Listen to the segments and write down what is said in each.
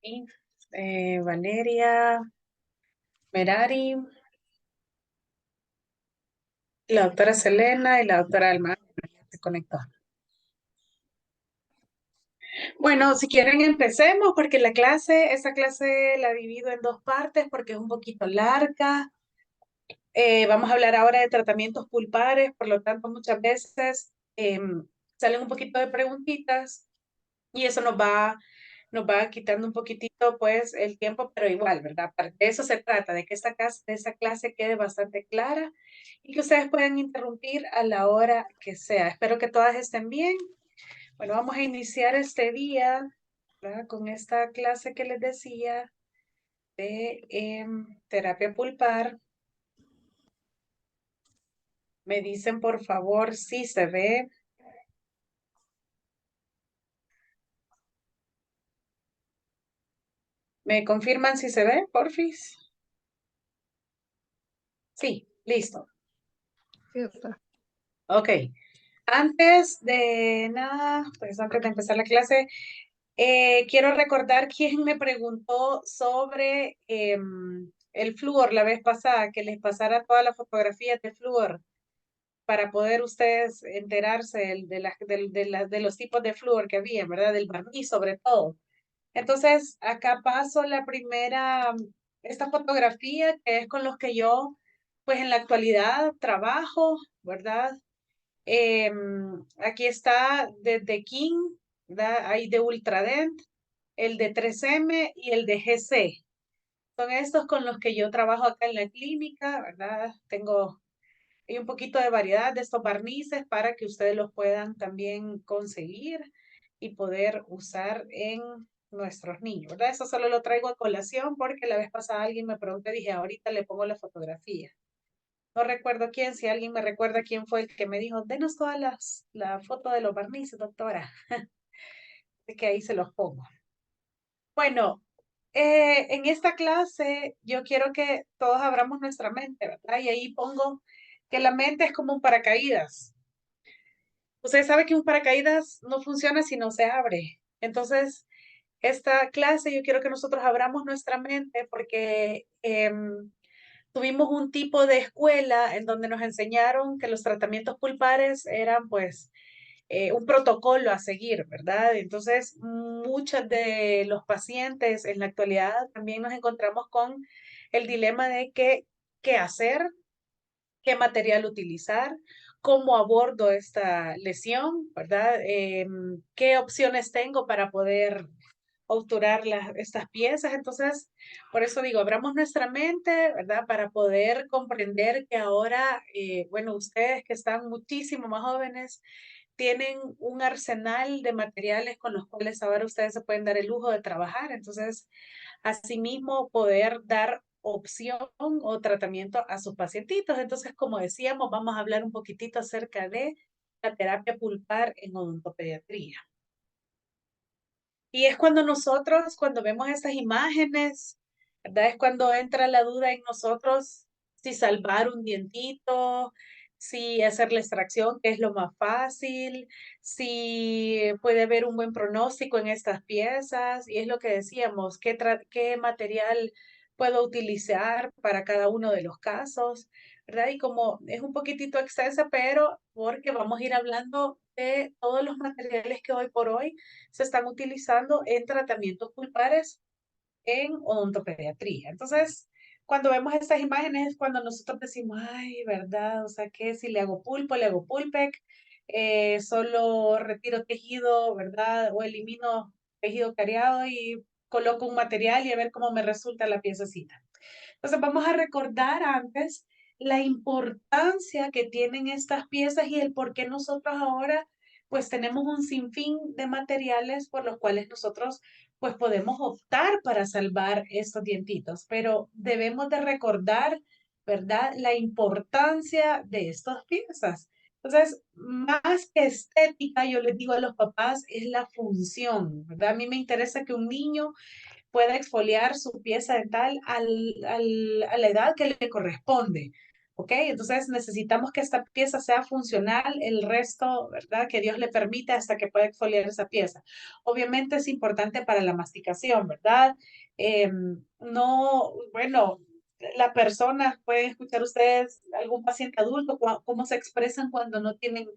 Y, Valeria, Merari, la doctora Selena y la doctora Alma ya se conectó. Bueno, si quieren empecemos porque esa clase la divido en dos partes porque es un poquito larga. Vamos a hablar ahora de tratamientos pulpares, por lo tanto muchas veces salen un poquito de preguntitas y eso nos va quitando un poquitito pues el tiempo, pero igual, ¿verdad? De eso se trata, de que esta clase quede bastante clara y que ustedes puedan interrumpir a la hora que sea. Espero que todas estén bien. Bueno, vamos a iniciar este día, ¿verdad? Con esta clase que les decía de terapia pulpar. Me dicen por favor si se ve. ¿Me confirman si se ve, porfis? Sí, listo. Sí, doctora. Ok. Antes de nada, pues antes de empezar la clase, quiero recordar quién me preguntó sobre el flúor la vez pasada, que les pasara todas las fotografías de flúor para poder ustedes enterarse de los tipos de flúor que había, ¿verdad? Del barniz sobre todo. Entonces, acá paso la primera, esta fotografía que es con los que yo, pues en la actualidad trabajo, ¿verdad? Aquí está desde King, ¿verdad? Hay de Ultradent, el de 3M y el de GC. Son estos con los que yo trabajo acá en la clínica, ¿verdad? Hay un poquito de variedad de estos barnices para que ustedes los puedan también conseguir y poder usar en nuestros niños, ¿verdad? Eso solo lo traigo a colación porque la vez pasada alguien me preguntó y dije, ahorita le pongo la fotografía. No recuerdo quién, si alguien me recuerda quién fue el que me dijo, denos la foto de los barnices, doctora. Es que ahí se los pongo. Bueno, en esta clase yo quiero que todos abramos nuestra mente, ¿verdad? Y ahí pongo que la mente es como un paracaídas. Usted sabe que un paracaídas no funciona si no se abre. Entonces, esta clase yo quiero que nosotros abramos nuestra mente porque tuvimos un tipo de escuela en donde nos enseñaron que los tratamientos pulpares eran pues un protocolo a seguir, ¿verdad? Entonces, muchos de los pacientes en la actualidad también nos encontramos con el dilema de qué hacer, qué material utilizar, cómo abordo esta lesión, ¿verdad? ¿Qué opciones tengo para poder obturar estas piezas? Entonces, por eso digo, abramos nuestra mente, ¿verdad? Para poder comprender que ahora, bueno, ustedes que están muchísimo más jóvenes, tienen un arsenal de materiales con los cuales ahora ustedes se pueden dar el lujo de trabajar. Entonces, asimismo, poder dar opción o tratamiento a sus pacientitos. Entonces, como decíamos, vamos a hablar un poquitito acerca de la terapia pulpar en odontopediatría. Y es cuando nosotros, cuando vemos estas imágenes, ¿verdad? Es cuando entra la duda en nosotros si salvar un dientito, si hacer la extracción, que es lo más fácil, si puede haber un buen pronóstico en estas piezas. Y es lo que decíamos, qué material puedo utilizar para cada uno de los casos, ¿verdad? Y como es un poquitito extensa, pero porque vamos a ir hablando de todos los materiales que hoy por hoy se están utilizando en tratamientos pulpares en odontopediatría. Entonces, cuando vemos estas imágenes es cuando nosotros decimos, ay, ¿verdad? O sea, que si le hago pulpo, le hago pulpec, solo retiro tejido, ¿verdad? O elimino tejido cariado y coloco un material y a ver cómo me resulta la piececita. Entonces, vamos a recordar antes la importancia que tienen estas piezas y el por qué nosotros ahora pues tenemos un sinfín de materiales por los cuales nosotros pues podemos optar para salvar estos dientitos, pero debemos de recordar, ¿verdad? La importancia de estas piezas. Entonces, más que estética, yo les digo a los papás, es la función, ¿verdad? A mí me interesa que un niño pueda exfoliar su pieza dental a la edad que le corresponde. ¿ok? Entonces necesitamos que esta pieza sea funcional, el resto, ¿verdad? Que Dios le permita hasta que pueda exfoliar esa pieza. Obviamente es importante para la masticación, ¿verdad? No, bueno, la persona, pueden escuchar ustedes algún paciente adulto, cómo se expresan cuando no tienen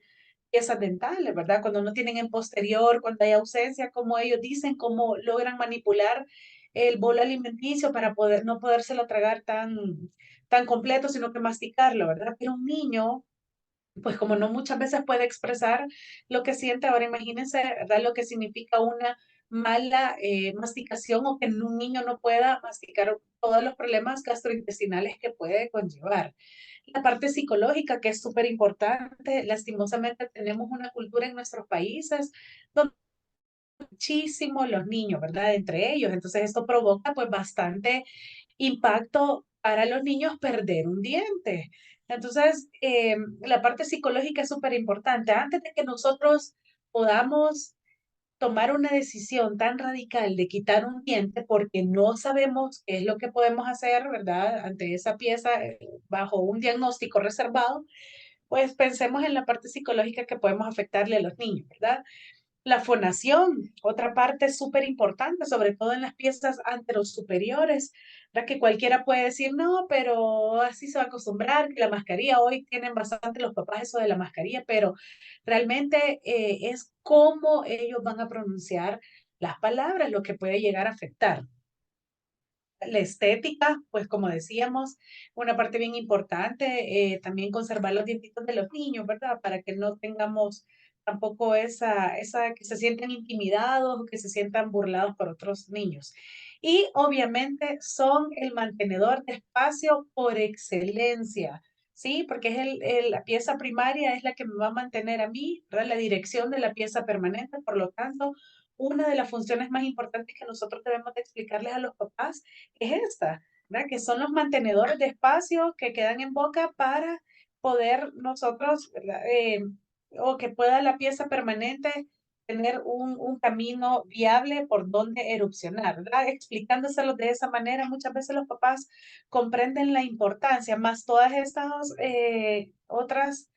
piezas dentales, ¿verdad? Cuando no tienen en posterior, cuando hay ausencia, cómo ellos dicen, cómo logran manipular el bolo alimenticio para poder no podérselo tragar tan completo, sino que masticarlo, ¿verdad? Pero un niño, pues como no muchas veces puede expresar lo que siente, ahora imagínense, ¿verdad? Lo que significa una mala masticación o que un niño no pueda masticar todos los problemas gastrointestinales que puede conllevar. La parte psicológica, que es súper importante, lastimosamente tenemos una cultura en nuestros países donde muchísimo los niños, ¿verdad? Entre ellos, entonces esto provoca pues bastante impacto para los niños perder un diente. Entonces, la parte psicológica es súper importante. Antes de que nosotros podamos tomar una decisión tan radical de quitar un diente porque no sabemos qué es lo que podemos hacer, ¿verdad? Ante esa pieza, bajo un diagnóstico reservado, pues pensemos en la parte psicológica que podemos afectarle a los niños, ¿verdad? La fonación, otra parte súper importante, sobre todo en las piezas anterosuperiores, ¿verdad? Que cualquiera puede decir, no, pero así se va a acostumbrar, que la mascarilla, hoy tienen bastante los papás eso de la mascarilla, pero realmente es cómo ellos van a pronunciar las palabras lo que puede llegar a afectar. La estética, pues como decíamos, una parte bien importante, también conservar los dientitos de los niños, ¿verdad? Para que no tengamos tampoco esa que se sientan intimidados o que se sientan burlados por otros niños. Y obviamente son el mantenedor de espacio por excelencia, ¿sí? Porque es la pieza primaria es la que me va a mantener a mí, ¿verdad? La dirección de la pieza permanente, por lo tanto, una de las funciones más importantes que nosotros debemos de explicarles a los papás es esta, ¿verdad? Que son los mantenedores de espacio que quedan en boca para poder nosotros, ¿verdad? O que pueda la pieza permanente tener un camino viable por donde erupcionar, ¿verdad? Explicándoselo de esa manera, muchas veces los papás comprenden la importancia, más todas estas otras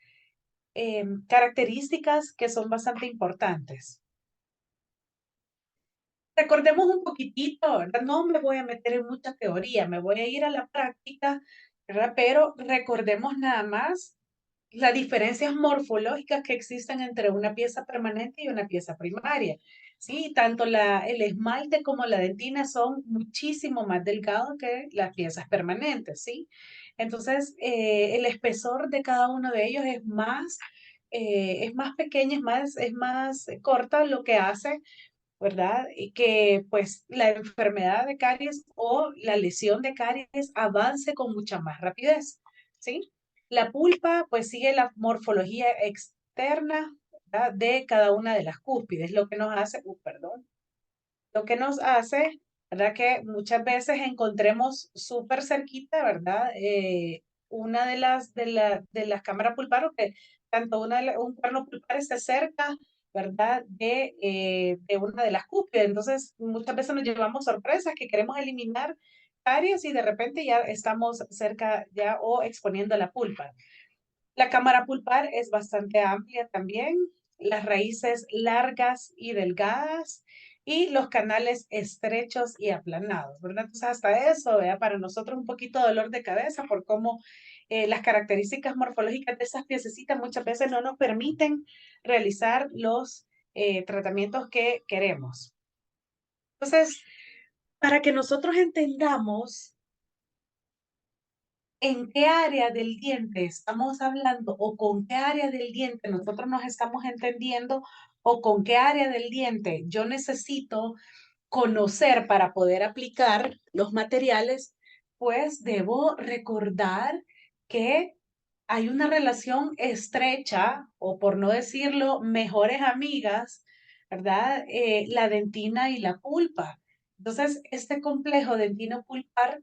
características que son bastante importantes. Recordemos un poquitito, ¿verdad? No me voy a meter en mucha teoría, me voy a ir a la práctica, ¿verdad? Pero recordemos nada más las diferencias morfológicas que existen entre una pieza permanente y una pieza primaria. Sí, tanto el esmalte como la dentina son muchísimo más delgados que las piezas permanentes, ¿sí? Entonces, el espesor de cada uno de ellos es más pequeño, es más corta, lo que hace, ¿verdad? Y que pues la enfermedad de caries o la lesión de caries avance con mucha más rapidez, ¿sí? La pulpa pues sigue la morfología externa, ¿verdad? De cada una de las cúspides, lo que nos hace, perdón, lo que nos hace, ¿verdad? Que muchas veces encontremos súper cerquita, ¿verdad? Una de las cámaras pulpares, que tanto un cuerno pulpar esté cerca, ¿verdad? De una de las cúspides. Entonces, muchas veces nos llevamos sorpresas que queremos eliminar caries y de repente ya estamos cerca ya o exponiendo la pulpa. La cámara pulpar es bastante amplia también, las raíces largas y delgadas y los canales estrechos y aplanados, ¿verdad? Entonces hasta eso, ¿verdad? Para nosotros un poquito de dolor de cabeza por cómo las características morfológicas de esas piececitas muchas veces no nos permiten realizar los tratamientos que queremos. Entonces, para que nosotros entendamos en qué área del diente estamos hablando o con qué área del diente nosotros nos estamos entendiendo o con qué área del diente yo necesito conocer para poder aplicar los materiales, pues debo recordar que hay una relación estrecha, o por no decirlo, mejores amigas, ¿verdad? La dentina y la pulpa. Entonces, este complejo dentino-pulpar,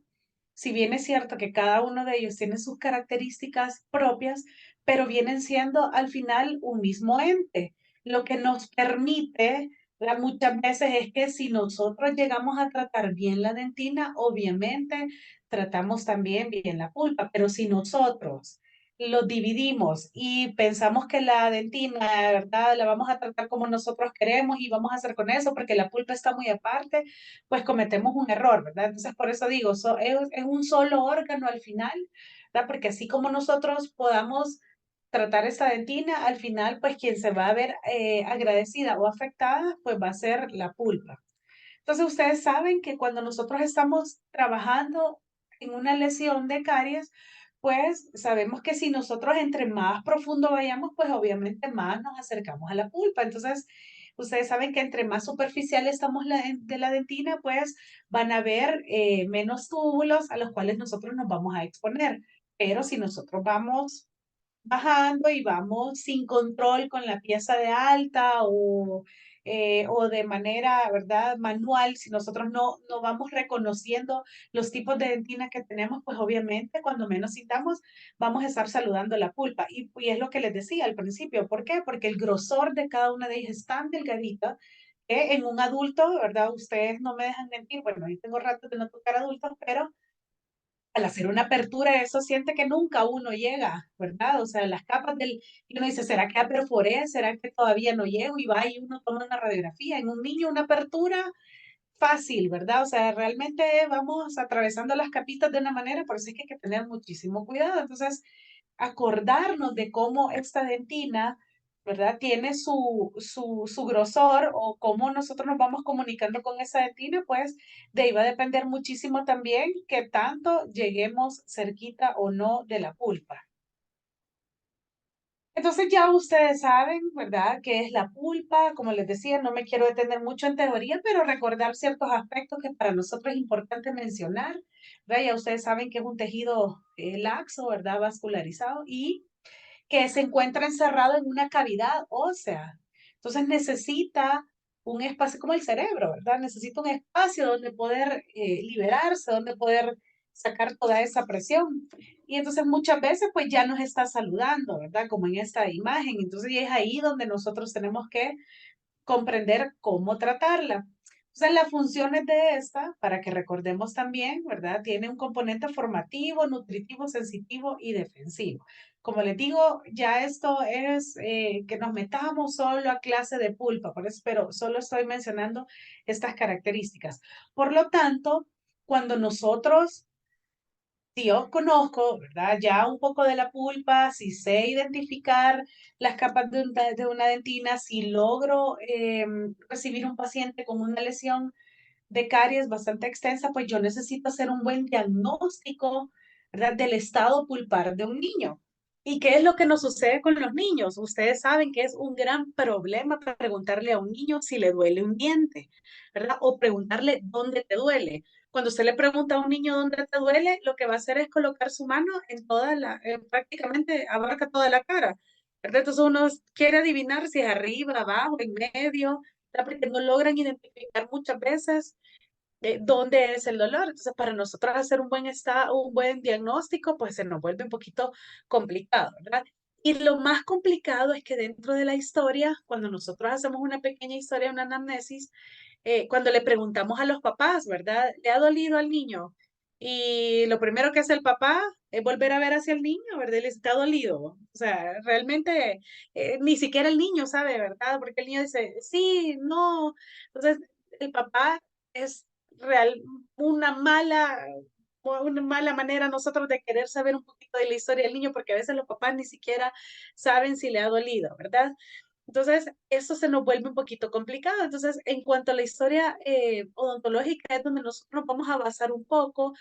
si bien es cierto que cada uno de ellos tiene sus características propias, pero vienen siendo al final un mismo ente, lo que nos permite, ¿verdad? Muchas veces es que si nosotros llegamos a tratar bien la dentina, obviamente tratamos también bien la pulpa, pero si nosotros lo dividimos y pensamos que la dentina, ¿verdad? La vamos a tratar como nosotros queremos y vamos a hacer con eso porque la pulpa está muy aparte, pues cometemos un error, ¿verdad? Entonces, por eso digo, es un solo órgano al final, ¿verdad? Porque así como nosotros podamos tratar esta dentina, al final, pues quien se va a ver agradecida o afectada, pues va a ser la pulpa. Entonces, ustedes saben que cuando nosotros estamos trabajando en una lesión de caries, pues sabemos que si nosotros entre más profundo vayamos, pues obviamente más nos acercamos a la pulpa. Entonces, ustedes saben que entre más superficial estamos de la dentina, pues van a haber menos túbulos a los cuales nosotros nos vamos a exponer. Pero si nosotros vamos bajando y vamos sin control con la pieza de alta o de manera, ¿verdad?, manual, si nosotros no vamos reconociendo los tipos de dentinas que tenemos, pues obviamente cuando menos sintamos vamos a estar saludando la pulpa. Y es lo que les decía al principio. ¿Por qué? Porque el grosor de cada una de ellas es tan delgadita que en un adulto, ¿verdad? Ustedes no me dejan mentir, bueno, yo tengo rato de no tocar adultos, pero al hacer una apertura, eso siente que nunca uno llega, ¿verdad? O sea, las capas y uno dice, ¿será que ya perforé? ¿Será que todavía no llego? Y va y uno toma una radiografía. En un niño, una apertura fácil, ¿verdad? O sea, realmente vamos atravesando las capitas de una manera, por eso es que hay que tener muchísimo cuidado. Entonces, acordarnos de cómo esta dentina, ¿verdad? Tiene su grosor o cómo nosotros nos vamos comunicando con esa dentina, pues de ahí va a depender muchísimo también que tanto lleguemos cerquita o no de la pulpa. Entonces ya ustedes saben, ¿verdad?, qué es la pulpa. Como les decía, no me quiero detener mucho en teoría, pero recordar ciertos aspectos que para nosotros es importante mencionar, ¿verdad? Ya ustedes saben que es un tejido laxo, ¿verdad?, vascularizado y que se encuentra encerrado en una cavidad ósea. Entonces necesita un espacio como el cerebro, ¿verdad? Necesita un espacio donde poder liberarse, donde poder sacar toda esa presión. Y entonces muchas veces pues ya nos está saludando, ¿verdad? Como en esta imagen. Entonces y es ahí donde nosotros tenemos que comprender cómo tratarla. Entonces, las funciones de esta, para que recordemos también, ¿verdad? Tiene un componente formativo, nutritivo, sensitivo y defensivo. Como les digo, ya esto es que nos metamos solo a clase de pulpa, por eso, pero solo estoy mencionando estas características. Por lo tanto, cuando nosotros si yo conozco, ¿verdad? Ya un poco de la pulpa, si sé identificar las capas de una dentina, si logro recibir un paciente con una lesión de caries bastante extensa, pues yo necesito hacer un buen diagnóstico, ¿verdad?, del estado pulpar de un niño. ¿Y qué es lo que nos sucede con los niños? Ustedes saben que es un gran problema preguntarle a un niño si le duele un diente, ¿verdad? O preguntarle dónde te duele. Cuando usted le pregunta a un niño dónde te duele, lo que va a hacer es colocar su mano en prácticamente abarca toda la cara, ¿verdad? Entonces uno quiere adivinar si es arriba, abajo, en medio, ¿verdad? Porque no logran identificar muchas veces dónde es el dolor. Entonces, para nosotros hacer un buen diagnóstico, pues se nos vuelve un poquito complicado, ¿verdad? Y lo más complicado es que dentro de la historia, cuando nosotros hacemos una pequeña historia, una anamnesis, cuando le preguntamos a los papás, ¿verdad? ¿Le ha dolido al niño? Y lo primero que hace el papá es volver a ver hacia el niño, ¿verdad? Y le dice, ¿te ha dolido? O sea, realmente ni siquiera el niño sabe, ¿verdad? Porque el niño dice, sí, no. Entonces, el papá es real, una mala, una mala manera nosotros de querer saber un poquito de la historia del niño, porque a veces los papás ni siquiera saben si le ha dolido, ¿verdad? Entonces, eso se nos vuelve un poquito complicado. Entonces, en cuanto a la historia odontológica, es donde nosotros nos vamos a basar un poco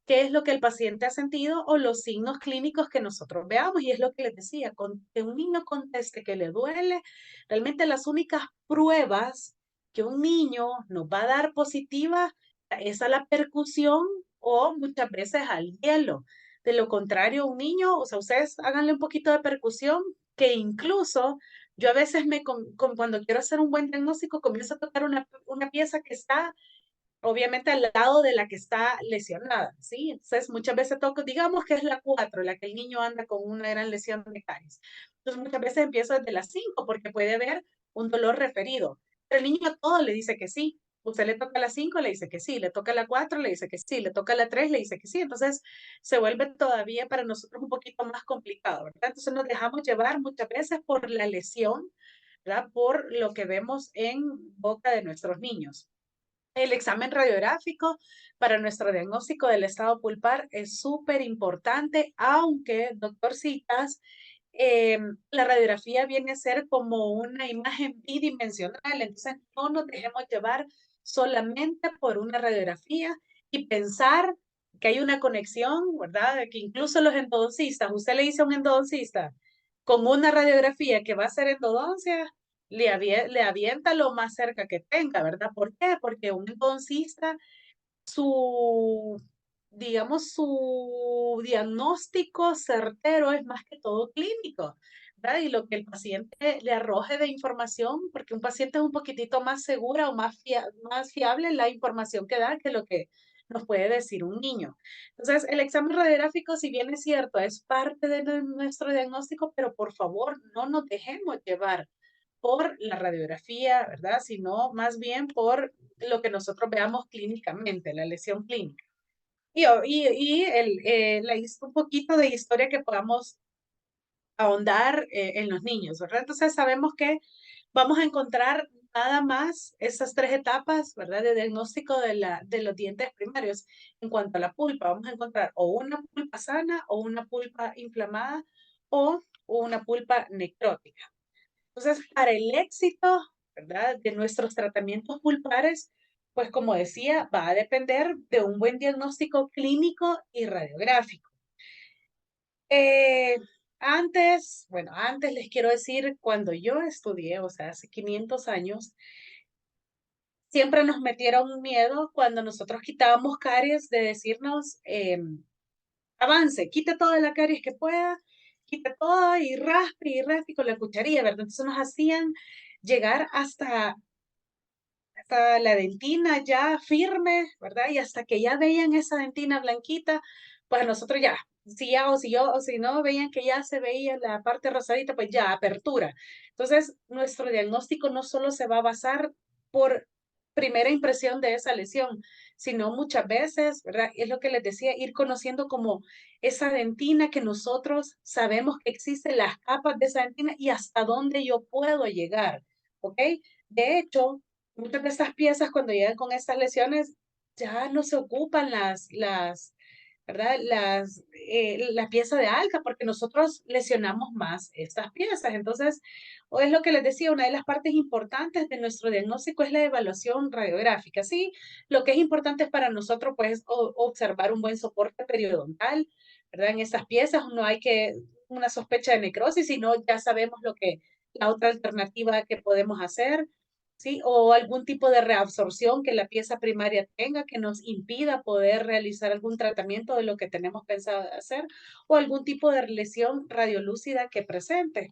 qué es lo que el paciente ha sentido o los signos clínicos que nosotros veamos. Y es lo que les decía, con que un niño conteste que le duele, realmente las únicas pruebas que un niño nos va a dar positiva es a la percusión o muchas veces al hielo. De lo contrario, un niño, o sea, ustedes háganle un poquito de percusión, que incluso yo a veces cuando quiero hacer un buen diagnóstico, comienzo a tocar una pieza que está obviamente al lado de la que está lesionada, ¿sí? Entonces, muchas veces toco, digamos que es la 4, la que el niño anda con una gran lesión de caries. Entonces, muchas veces empiezo desde la 5 porque puede haber un dolor referido. Pero el niño a todo le dice que sí. Usted le toca a las 5, le dice que sí, le toca a la 4, le dice que sí, le toca a la 3, le dice que sí. Entonces se vuelve todavía para nosotros un poquito más complicado, ¿verdad? Entonces nos dejamos llevar muchas veces por la lesión, ¿verdad? Por lo que vemos en boca de nuestros niños. El examen radiográfico para nuestro diagnóstico del estado pulpar es súper importante, aunque, doctorcitas, la radiografía viene a ser como una imagen bidimensional, entonces no nos dejemos llevar solamente por una radiografía y pensar que hay una conexión, ¿verdad? Que incluso los endodoncistas, usted le dice a un endodoncista con una radiografía que va a ser endodoncia, le avienta lo más cerca que tenga, ¿verdad? ¿Por qué? Porque un endodoncista su, digamos, su diagnóstico certero es más que todo clínico, ¿verdad? Y lo que el paciente le arroje de información, porque un paciente es un poquitito más segura o más fiable la información que da que lo que nos puede decir un niño. Entonces, el examen radiográfico, si bien es cierto, es parte de nuestro diagnóstico, pero por favor, no nos dejemos llevar por la radiografía, ¿verdad? Sino más bien por lo que nosotros veamos clínicamente, la lesión clínica. Un poquito de historia que podamos ahondar en los niños, ¿verdad? Entonces sabemos que vamos a encontrar nada más esas tres etapas, ¿verdad? De diagnóstico de los dientes primarios. En cuanto a la pulpa, vamos a encontrar o una pulpa sana o una pulpa inflamada o una pulpa necrótica. Entonces, para el éxito, ¿verdad? De nuestros tratamientos pulpares, pues como decía, va a depender de un buen diagnóstico clínico y radiográfico. Eh, antes les quiero decir, cuando yo estudié, o sea, hace 500 años, siempre nos metieron miedo cuando nosotros quitábamos caries de decirnos, avance, quite toda la caries que pueda, quite todo y raspe con la cucharilla, ¿verdad? Entonces nos hacían llegar hasta la dentina ya firme, ¿verdad? Y hasta que ya veían esa dentina blanquita, pues nosotros ya, si ya o si no, veían que ya se veía la parte rosadita, pues ya, apertura. Entonces, nuestro diagnóstico no solo se va a basar por primera impresión de esa lesión, sino muchas veces, ¿verdad? Es lo que les decía, ir conociendo como esa dentina que nosotros sabemos que existen las capas de esa dentina y hasta dónde yo puedo llegar, ¿ok? De hecho, muchas de estas piezas cuando llegan con estas lesiones ya no se ocupan ¿verdad? La pieza de alga porque nosotros lesionamos más estas piezas. Entonces, o es lo que les decía, una de las partes importantes de nuestro diagnóstico es la evaluación radiográfica. Sí, lo que es importante para nosotros pues observar un buen soporte periodontal, ¿verdad? En estas piezas no hay que una sospecha de necrosis, sino ya sabemos la otra alternativa que podemos hacer. ¿Sí? O algún tipo de reabsorción que la pieza primaria tenga que nos impida poder realizar algún tratamiento de lo que tenemos pensado hacer, o algún tipo de lesión radiolúcida que presente.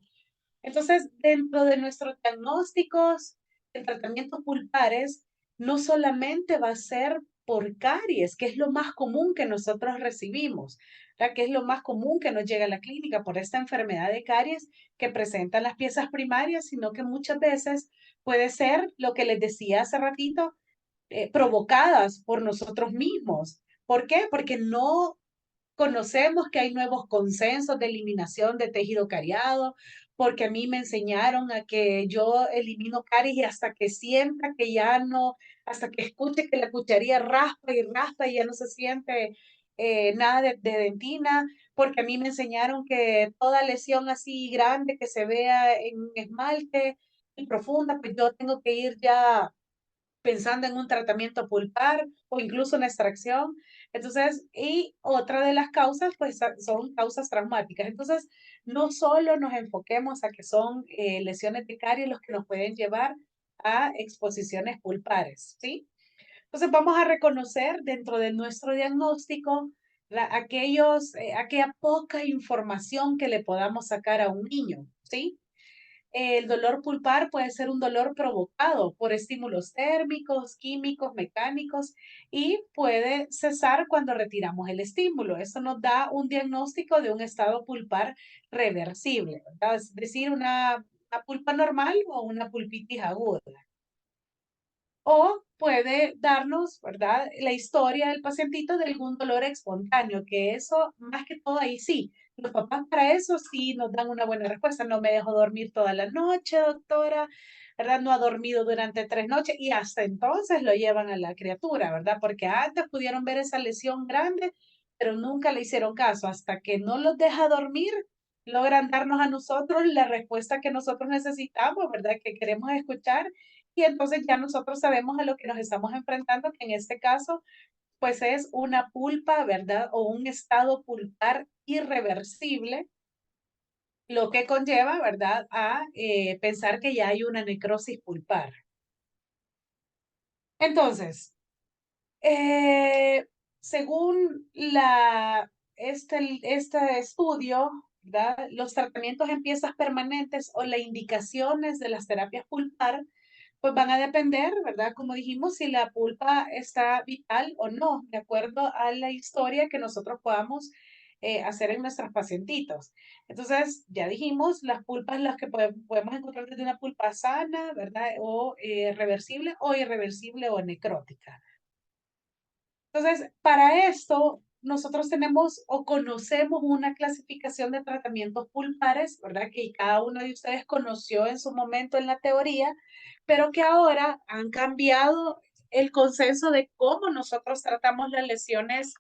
Entonces, dentro de nuestros diagnósticos de tratamientos pulpares, no solamente va a ser por caries, que es lo más común que nosotros recibimos, ¿verdad? Que es lo más común que nos llega a la clínica por esta enfermedad de caries que presentan las piezas primarias, sino que muchas veces puede ser lo que les decía hace ratito, provocadas por nosotros mismos. ¿Por qué? Porque no conocemos que hay nuevos consensos de eliminación de tejido cariado, porque a mí me enseñaron a que yo elimino caries y hasta que sienta que ya no, hasta que escuche que la cucharilla raspa y ya no se siente nada de dentina, porque a mí me enseñaron que toda lesión así grande que se vea en esmalte y profunda, pues yo tengo que ir ya pensando en un tratamiento pulpar o incluso una extracción. Entonces, y otra de las causas, pues son causas traumáticas. Entonces, no solo nos enfoquemos a que son lesiones de caries los que nos pueden llevar a exposiciones pulpares, ¿sí? Entonces, vamos a reconocer dentro de nuestro diagnóstico aquella poca información que le podamos sacar a un niño, ¿sí? El dolor pulpar puede ser un dolor provocado por estímulos térmicos, químicos, mecánicos y puede cesar cuando retiramos el estímulo. Eso nos da un diagnóstico de un estado pulpar reversible, ¿verdad? Es decir, una pulpa normal o una pulpitis aguda. O puede darnos, ¿verdad?, la historia del pacientito de algún dolor espontáneo, que eso, más que todo, ahí sí. Los papás para eso sí nos dan una buena respuesta. No me dejó dormir toda la noche, doctora, ¿verdad? No ha dormido durante 3 noches y hasta entonces lo llevan a la criatura, ¿verdad? Porque antes pudieron ver esa lesión grande, pero nunca le hicieron caso. Hasta que no los deja dormir, logran darnos a nosotros la respuesta que nosotros necesitamos, ¿verdad? Que queremos escuchar y entonces ya nosotros sabemos a lo que nos estamos enfrentando, que en este caso, pues es una pulpa, ¿verdad? O un estado pulpar irreversible, lo que conlleva, ¿verdad? A pensar que ya hay una necrosis pulpar. Entonces, eh, según este estudio, ¿verdad? Los tratamientos en piezas permanentes o las indicaciones de las terapias pulpar pues van a depender, ¿verdad? Como dijimos, si la pulpa está vital o no, de acuerdo a la historia que nosotros podamos hacer en nuestros pacientitos. Entonces, ya dijimos, las pulpas, las que podemos encontrar desde una pulpa sana, ¿verdad? O reversible o irreversible o necrótica. Entonces, para esto, nosotros tenemos o conocemos una clasificación de tratamientos pulpares, ¿verdad? Que cada uno de ustedes conoció en su momento en la teoría, pero que ahora han cambiado el consenso de cómo nosotros tratamos las lesiones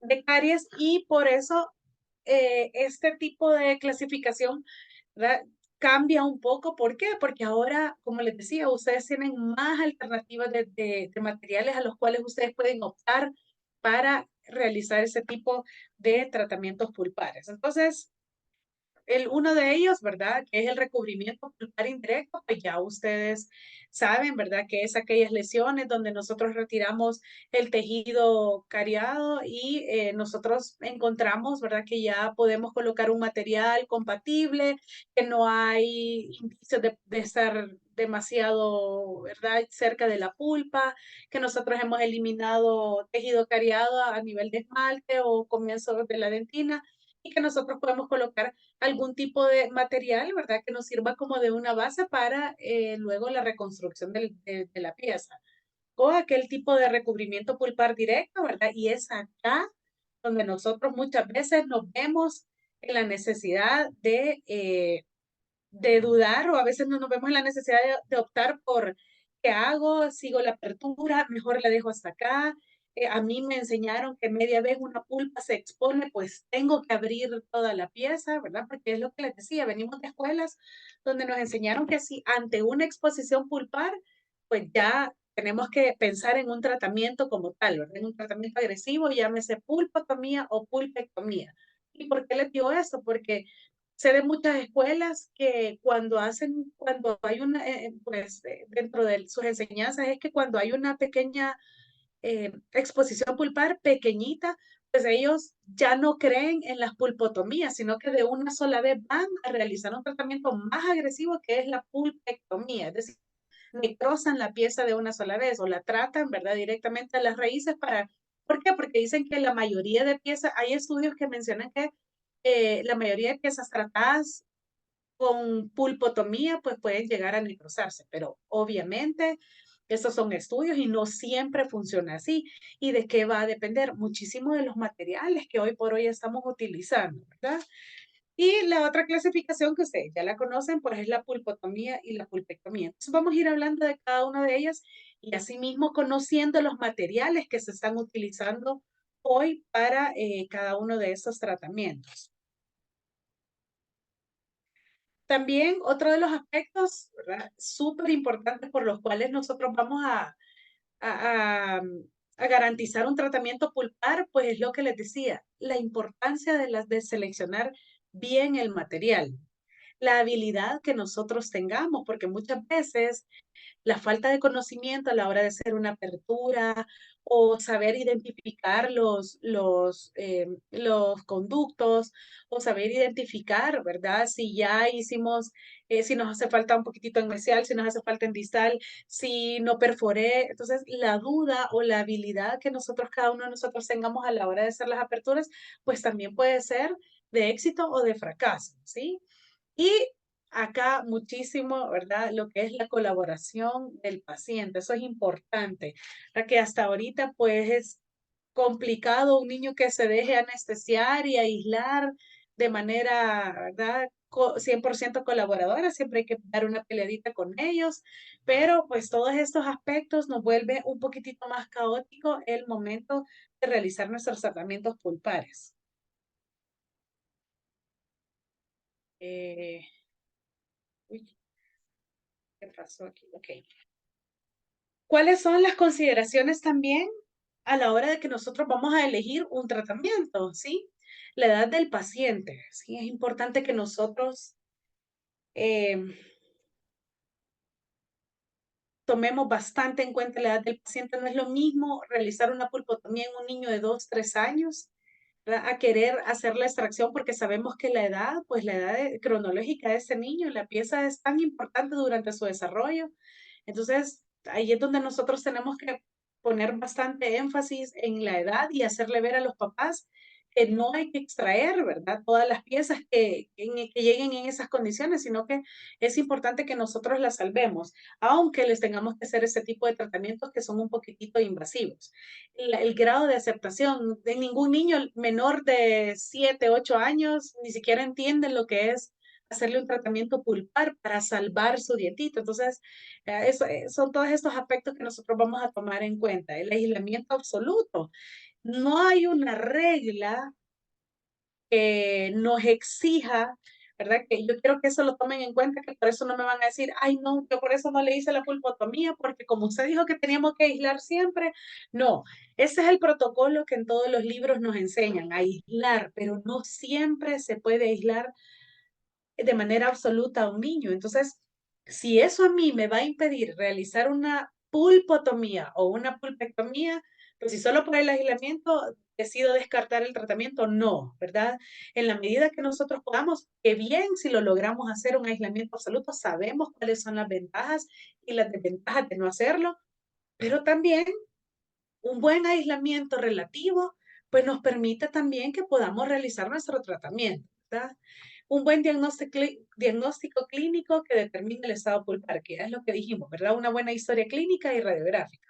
de caries y por eso este tipo de clasificación, ¿verdad?, cambia un poco. ¿Por qué? Porque ahora, como les decía, ustedes tienen más alternativas de materiales a los cuales ustedes pueden optar para realizar ese tipo de tratamientos pulpares. Entonces, uno de ellos, ¿verdad? Que es el recubrimiento pulpar indirecto, pues ya ustedes saben, ¿verdad? Que es aquellas lesiones donde nosotros retiramos el tejido cariado y nosotros encontramos, ¿verdad? Que ya podemos colocar un material compatible, que no hay indicios de estar demasiado, ¿verdad? Cerca de la pulpa, que nosotros hemos eliminado tejido cariado a nivel de esmalte o comienzo de la dentina y que nosotros podemos colocar algún tipo de material, ¿verdad? Que nos sirva como de una base para luego la reconstrucción de la pieza. O aquel tipo de recubrimiento pulpar directo, ¿verdad? Y es acá donde nosotros muchas veces nos vemos en la necesidad de dudar o a veces no nos vemos en la necesidad de optar por qué hago, sigo la apertura, mejor la dejo hasta acá. A mí me enseñaron que media vez una pulpa se expone, pues tengo que abrir toda la pieza, ¿verdad? Porque es lo que les decía, venimos de escuelas donde nos enseñaron que si ante una exposición pulpar, pues ya tenemos que pensar en un tratamiento como tal, ¿verdad? En un tratamiento agresivo, llámese pulpotomía o pulpectomía. ¿Y por qué les digo esto? Porque sé de muchas escuelas que cuando hay una, pues dentro de sus enseñanzas es que cuando hay una pequeña exposición pulpar pequeñita, pues ellos ya no creen en las pulpotomías, sino que de una sola vez van a realizar un tratamiento más agresivo que es la pulpectomía, es decir, necrosan la pieza de una sola vez o la tratan, ¿verdad? Directamente a las raíces para, ¿por qué? Porque dicen que la mayoría de piezas, hay estudios que mencionan que la mayoría de piezas tratadas con pulpotomía, pues pueden llegar a necrosarse, pero obviamente esos son estudios y no siempre funciona así. ¿Y de qué va a depender? Muchísimo de los materiales que hoy por hoy estamos utilizando, ¿verdad? Y la otra clasificación que ustedes ya la conocen, pues es la pulpotomía y la pulpectomía. Entonces vamos a ir hablando de cada una de ellas y asimismo conociendo los materiales que se están utilizando hoy para cada uno de estos tratamientos. También otro de los aspectos, ¿verdad?, súper importantes por los cuales nosotros vamos a, a garantizar un tratamiento pulpar, pues es lo que les decía, la importancia de seleccionar bien el material, la habilidad que nosotros tengamos, porque muchas veces la falta de conocimiento a la hora de hacer una apertura o saber identificar los conductos o saber identificar, ¿verdad? Si ya hicimos, si nos hace falta un poquitito en mesial, si nos hace falta en distal, si no perforé. Entonces, la duda o la habilidad que nosotros, cada uno de nosotros tengamos a la hora de hacer las aperturas, pues también puede ser de éxito o de fracaso, ¿sí? Y acá muchísimo, ¿verdad? Lo que es la colaboración del paciente, eso es importante, ya que hasta ahorita pues es complicado un niño que se deje anestesiar y aislar de manera, ¿verdad? 100% colaboradora, siempre hay que dar una peleadita con ellos, pero pues todos estos aspectos nos vuelve un poquitito más caótico el momento de realizar nuestros tratamientos pulpares. Eh, uy, ¿qué pasó aquí? Ok. ¿Cuáles son las consideraciones también a la hora de que nosotros vamos a elegir un tratamiento? ¿Sí? La edad del paciente. Sí, es importante que nosotros em, tomemos bastante en cuenta la edad del paciente. No es lo mismo realizar una pulpotomía en un niño de 2, 3 años, ¿verdad? A querer hacer la extracción porque sabemos que la edad, pues la edad cronológica de ese niño, la pieza es tan importante durante su desarrollo. Entonces, ahí es donde nosotros tenemos que poner bastante énfasis en la edad y hacerle ver a los papás que no hay que extraer, ¿verdad? Todas las piezas que lleguen en esas condiciones, sino que es importante que nosotros las salvemos, aunque les tengamos que hacer ese tipo de tratamientos que son un poquitito invasivos. El grado de aceptación de ningún niño menor de 7, 8 años ni siquiera entiende lo que es hacerle un tratamiento pulpar para salvar su dietito. Entonces, son todos estos aspectos que nosotros vamos a tomar en cuenta. El aislamiento absoluto. No hay una regla que nos exija, ¿verdad? Que yo quiero que eso lo tomen en cuenta, que por eso no me van a decir, ay, no, yo por eso no le hice la pulpotomía, porque como usted dijo que teníamos que aislar siempre, no, ese es el protocolo que en todos los libros nos enseñan, a aislar, pero no siempre se puede aislar de manera absoluta a un niño. Entonces, si eso a mí me va a impedir realizar una pulpotomía o una pulpectomía, pues si solo por el aislamiento decido descartar el tratamiento, no, ¿verdad? En la medida que nosotros podamos, que bien si lo logramos hacer un aislamiento absoluto, sabemos cuáles son las ventajas y las desventajas de no hacerlo, pero también un buen aislamiento relativo, pues nos permite también que podamos realizar nuestro tratamiento, ¿verdad? Un buen diagnóstico clínico que determine el estado pulpar, que es lo que dijimos, ¿verdad? Una buena historia clínica y radiográfica.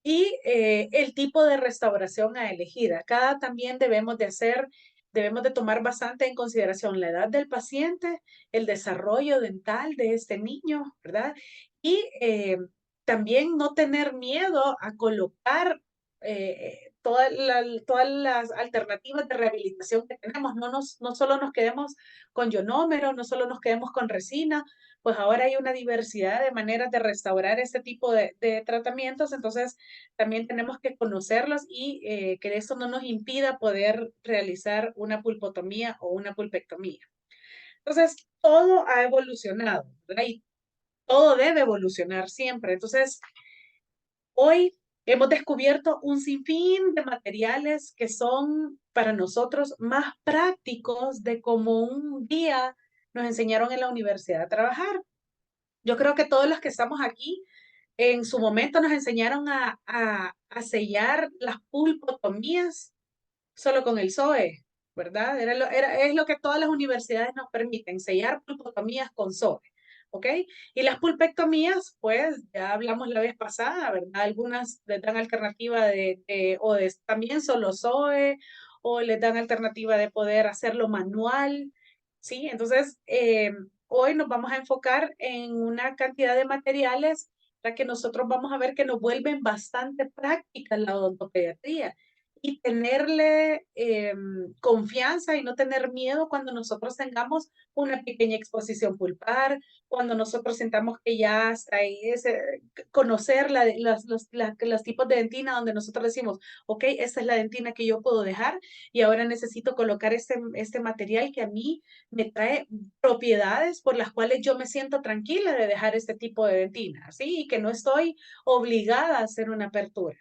Y el tipo de restauración a elegir. Acá también debemos de tomar bastante en consideración la edad del paciente, el desarrollo dental de este niño, ¿verdad? Y también no tener miedo a colocar todas las alternativas de rehabilitación que tenemos. No solo nos quedemos con ionómero, no solo nos quedemos con resina, pues ahora hay una diversidad de maneras de restaurar este tipo de tratamientos, entonces también tenemos que conocerlos y que eso no nos impida poder realizar una pulpotomía o una pulpectomía. Entonces, todo ha evolucionado, ¿verdad? Y todo debe evolucionar siempre. Entonces, hoy hemos descubierto un sinfín de materiales que son para nosotros más prácticos de como un día nos enseñaron en la universidad a trabajar. Yo creo que todos los que estamos aquí en su momento nos enseñaron a sellar las pulpotomías solo con el SOE, ¿verdad? Es lo que todas las universidades nos permiten, sellar pulpotomías con SOE, ¿ok? Y las pulpectomías, pues ya hablamos la vez pasada, ¿verdad? Algunas les dan alternativa también solo SOE, o les dan alternativa de poder hacerlo manual, ¿sí? Entonces, hoy nos vamos a enfocar en una cantidad de materiales para que nosotros vamos a ver que nos vuelven bastante práctica la odontopediatría y tenerle confianza y no tener miedo cuando nosotros tengamos una pequeña exposición pulpar, cuando nosotros sentamos que ya hasta ahí conocer los tipos de dentina donde nosotros decimos, ok, esta es la dentina que yo puedo dejar y ahora necesito colocar este material que a mí me trae propiedades por las cuales yo me siento tranquila de dejar este tipo de dentina, ¿sí? Y que no estoy obligada a hacer una apertura.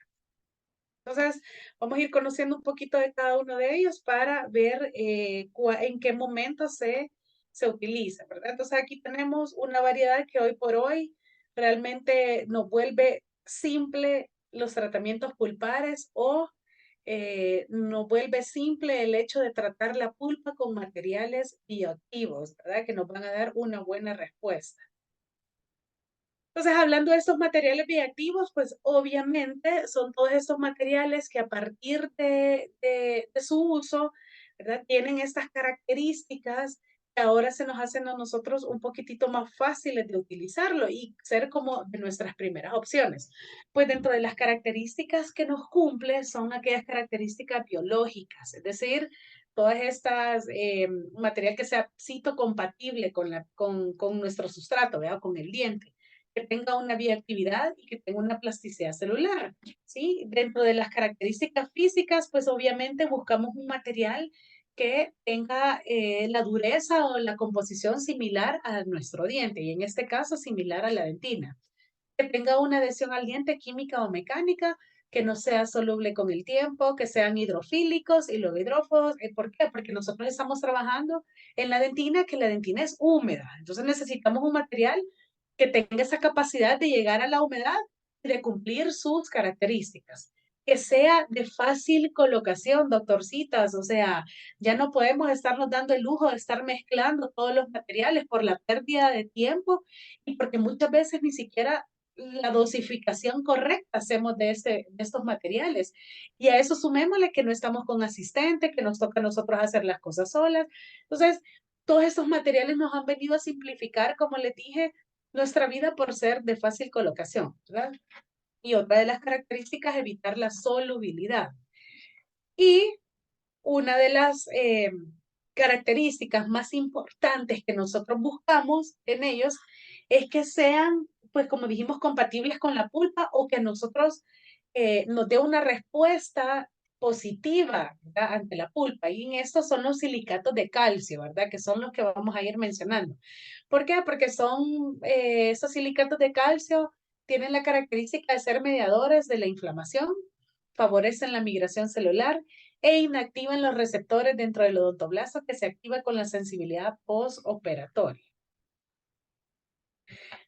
Entonces, vamos a ir conociendo un poquito de cada uno de ellos para ver en qué momento se utiliza, ¿verdad? Entonces, aquí tenemos una variedad que hoy por hoy realmente nos vuelve simple los tratamientos pulpares o nos vuelve simple el hecho de tratar la pulpa con materiales bioactivos, ¿verdad? Que nos van a dar una buena respuesta. Entonces, hablando de estos materiales bioactivos, pues obviamente son todos estos materiales que a partir de su uso, ¿verdad? Tienen estas características que ahora se nos hacen a nosotros un poquitito más fáciles de utilizarlo y ser como de nuestras primeras opciones. Pues dentro de las características que nos cumple son aquellas características biológicas, es decir, todas estas material que sea citocompatible con nuestro sustrato, ¿verdad? Con el diente que tenga una bioactividad y que tenga una plasticidad celular, ¿sí? Dentro de las características físicas, pues obviamente buscamos un material que tenga la dureza o la composición similar a nuestro diente, y en este caso similar a la dentina. Que tenga una adhesión al diente química o mecánica, que no sea soluble con el tiempo, que sean hidrofílicos y luego hidrófobos. ¿Por qué? Porque nosotros estamos trabajando en la dentina, que la dentina es húmeda. Entonces necesitamos un material que tenga esa capacidad de llegar a la humedad y de cumplir sus características. Que sea de fácil colocación, doctorcitas, o sea, ya no podemos estarnos dando el lujo de estar mezclando todos los materiales por la pérdida de tiempo y porque muchas veces ni siquiera la dosificación correcta hacemos de estos materiales. Y a eso sumémosle que no estamos con asistente, que nos toca a nosotros hacer las cosas solas. Entonces, todos estos materiales nos han venido a simplificar, como les dije, nuestra vida por ser de fácil colocación, ¿verdad? Y otra de las características, evitar la solubilidad. Y una de las características más importantes que nosotros buscamos en ellos es que sean, pues como dijimos, compatibles con la pulpa o que a nosotros nos dé una respuesta positiva, ¿verdad? Ante la pulpa. Y en estos son los silicatos de calcio, ¿verdad? Que son los que vamos a ir mencionando. ¿Por qué? Porque son, estos silicatos de calcio tienen la característica de ser mediadores de la inflamación, favorecen la migración celular e inactivan los receptores dentro del odontoblasto que se activa con la sensibilidad postoperatoria.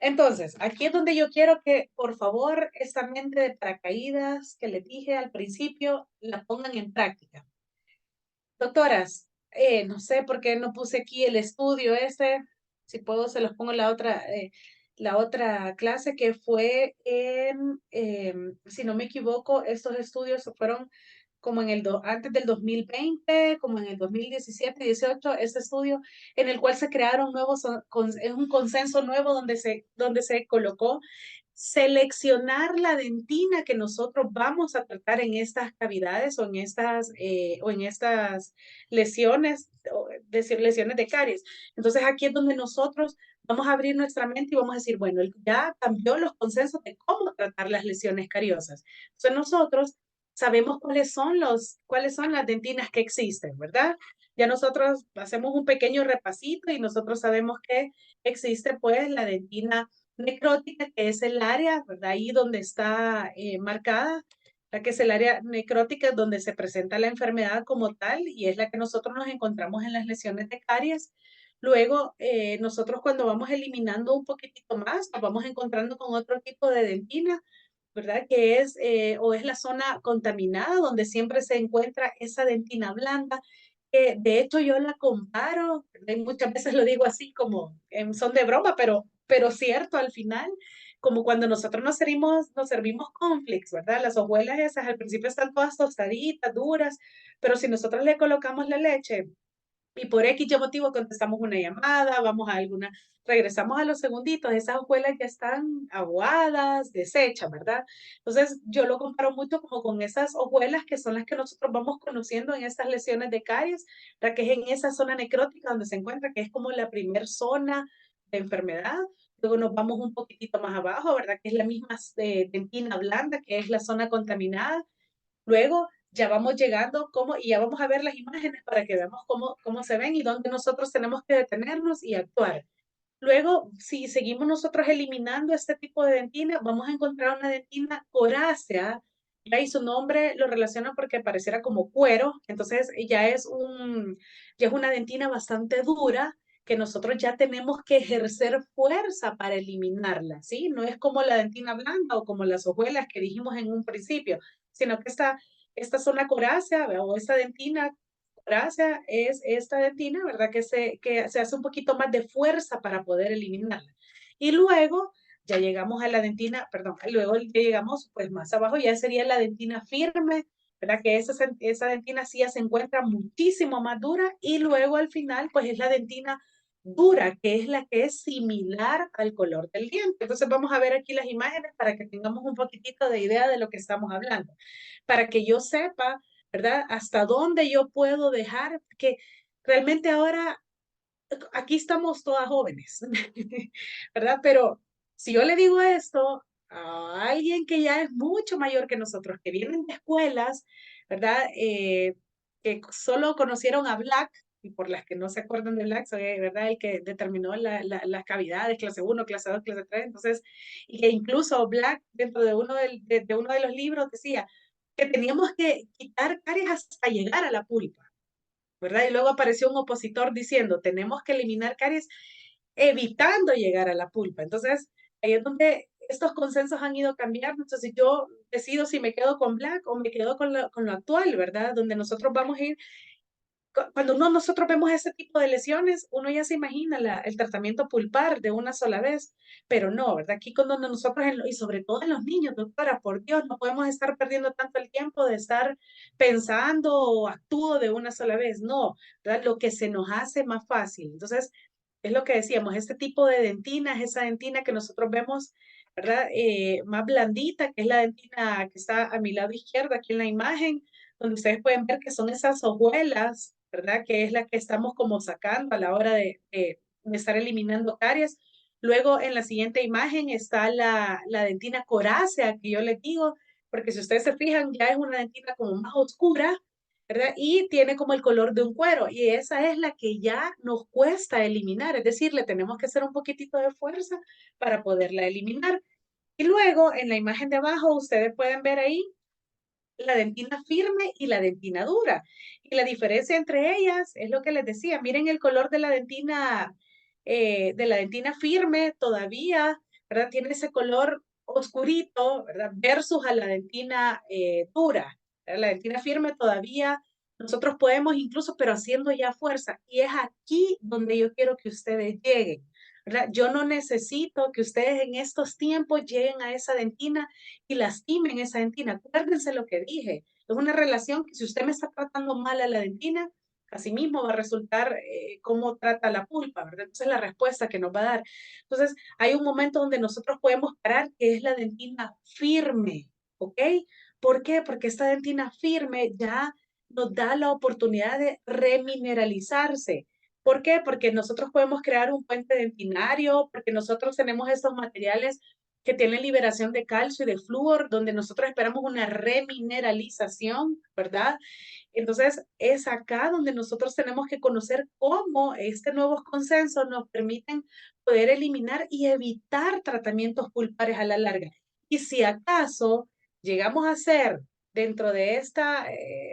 Entonces, aquí es donde yo quiero que, por favor, esta mente de paracaídas que les dije al principio, la pongan en práctica. Doctoras, no sé por qué no puse aquí el estudio este, si puedo se los pongo en la otra clase que fue en, si no me equivoco, estos estudios fueron como antes del 2020, como en el 2017, 18, este estudio en el cual se crearon es un consenso nuevo donde se colocó seleccionar la dentina que nosotros vamos a tratar en estas cavidades o en estas lesiones, lesiones de caries. Entonces aquí es donde nosotros vamos a abrir nuestra mente y vamos a decir, bueno, ya cambió los consensos de cómo tratar las lesiones cariosas. Entonces nosotros sabemos cuáles son las dentinas que existen, ¿verdad? Ya nosotros hacemos un pequeño repasito y nosotros sabemos que existe pues la dentina necrótica, que es el área, ¿verdad? Ahí donde está marcada, la que es el área necrótica donde se presenta la enfermedad como tal y es la que nosotros nos encontramos en las lesiones de caries. Luego, nosotros cuando vamos eliminando un poquitito más, nos vamos encontrando con otro tipo de dentina, ¿verdad? Que es o es la zona contaminada donde siempre se encuentra esa dentina blanda. De hecho, yo la comparo, ¿verdad? Y muchas veces lo digo así como en son de broma, pero cierto al final, como cuando nosotros nos servimos cornflakes, ¿verdad? Las hojuelas esas al principio están todas tostaditas, duras, pero si nosotros le colocamos la leche y por X y motivo contestamos una llamada, vamos a alguna, regresamos a los segunditos, esas hojuelas ya están aguadas, deshechas, ¿verdad? Entonces, yo lo comparo mucho como con esas hojuelas que son las que nosotros vamos conociendo en estas lesiones de caries, ¿verdad? Que es en esa zona necrótica donde se encuentra, que es como la primer zona de enfermedad. Luego nos vamos un poquitito más abajo, ¿verdad? Que es la misma dentina blanda, que es la zona contaminada. Luego ya vamos llegando y ya vamos a ver las imágenes para que veamos cómo se ven y dónde nosotros tenemos que detenernos y actuar. Luego, si seguimos nosotros eliminando este tipo de dentina, vamos a encontrar una dentina corácea, ya y su nombre lo relaciona porque pareciera como cuero, entonces ya es una dentina bastante dura que nosotros ya tenemos que ejercer fuerza para eliminarla, ¿sí? No es como la dentina blanda o como las hojuelas que dijimos en un principio, sino que esta esta zona corácea o esta dentina corácea es esta dentina, ¿verdad? Que se hace un poquito más de fuerza para poder eliminarla. Y luego ya llegamos a la dentina, perdón, luego ya llegamos pues más abajo, ya sería la dentina firme, ¿verdad? Que esa dentina sí ya se encuentra muchísimo más dura y luego al final pues es la dentina dura, que es la que es similar al color del diente. Entonces vamos a ver aquí las imágenes para que tengamos un poquitito de idea de lo que estamos hablando, para que yo sepa, ¿verdad? Hasta dónde yo puedo dejar, que realmente ahora aquí estamos todas jóvenes, ¿verdad? Pero si yo le digo esto a alguien que ya es mucho mayor que nosotros, que vienen de escuelas, ¿verdad? Que solo conocieron a Black, y por las que no se acuerdan de Black, soy, ¿verdad? El que determinó las cavidades, clase uno, clase 2, clase 3, entonces, y que incluso Black, dentro de de uno de los libros, decía que teníamos que quitar caries hasta llegar a la pulpa, ¿verdad? Y luego apareció un opositor diciendo, tenemos que eliminar caries evitando llegar a la pulpa. Entonces, ahí es donde estos consensos han ido cambiando. Entonces, yo decido si me quedo con Black o me quedo con lo actual, ¿verdad? Donde nosotros vamos a ir cuando nosotros vemos ese tipo de lesiones, uno ya se imagina el tratamiento pulpar de una sola vez, pero no, ¿verdad? Aquí cuando nosotros, y sobre todo en los niños, doctora, por Dios, no podemos estar perdiendo tanto el tiempo de estar pensando o actúo de una sola vez, no, ¿verdad? Lo que se nos hace más fácil. Entonces, es lo que decíamos, este tipo de dentina es esa dentina que nosotros vemos, ¿verdad? Más blandita, que es la dentina que está a mi lado izquierdo aquí en la imagen, donde ustedes pueden ver que son esas hojuelas, ¿verdad? Que es la que estamos como sacando a la hora de estar eliminando caries. Luego en la siguiente imagen está la dentina corácea, que yo les digo, porque si ustedes se fijan, ya es una dentina como más oscura, ¿verdad? Y tiene como el color de un cuero, y esa es la que ya nos cuesta eliminar, es decir, le tenemos que hacer un poquitito de fuerza para poderla eliminar. Y luego en la imagen de abajo, ustedes pueden ver ahí la dentina firme y la dentina dura. Y la diferencia entre ellas es lo que les decía. Miren el color de la dentina firme todavía, ¿verdad? Tiene ese color oscurito, ¿verdad? Versus a la dentina dura. ¿Verdad? La dentina firme todavía nosotros podemos incluso, pero haciendo ya fuerza. Y es aquí donde yo quiero que ustedes lleguen. ¿Verdad? Yo no necesito que ustedes en estos tiempos lleguen a esa dentina y lastimen esa dentina. Acuérdense lo que dije. Es una relación que si usted me está tratando mal a la dentina, así mismo va a resultar cómo trata la pulpa, ¿verdad? Entonces la respuesta que nos va a dar. Entonces hay un momento donde nosotros podemos parar, que es la dentina firme, ¿ok? ¿Por qué? Porque esta dentina firme ya nos da la oportunidad de remineralizarse. ¿Por qué? Porque nosotros podemos crear un puente dentinario, porque nosotros tenemos estos materiales que tienen liberación de calcio y de flúor, donde nosotros esperamos una remineralización, ¿verdad? Entonces, es acá donde nosotros tenemos que conocer cómo nuevos consensos nos permiten poder eliminar y evitar tratamientos pulpares a la larga. Y si acaso llegamos a hacer dentro de esta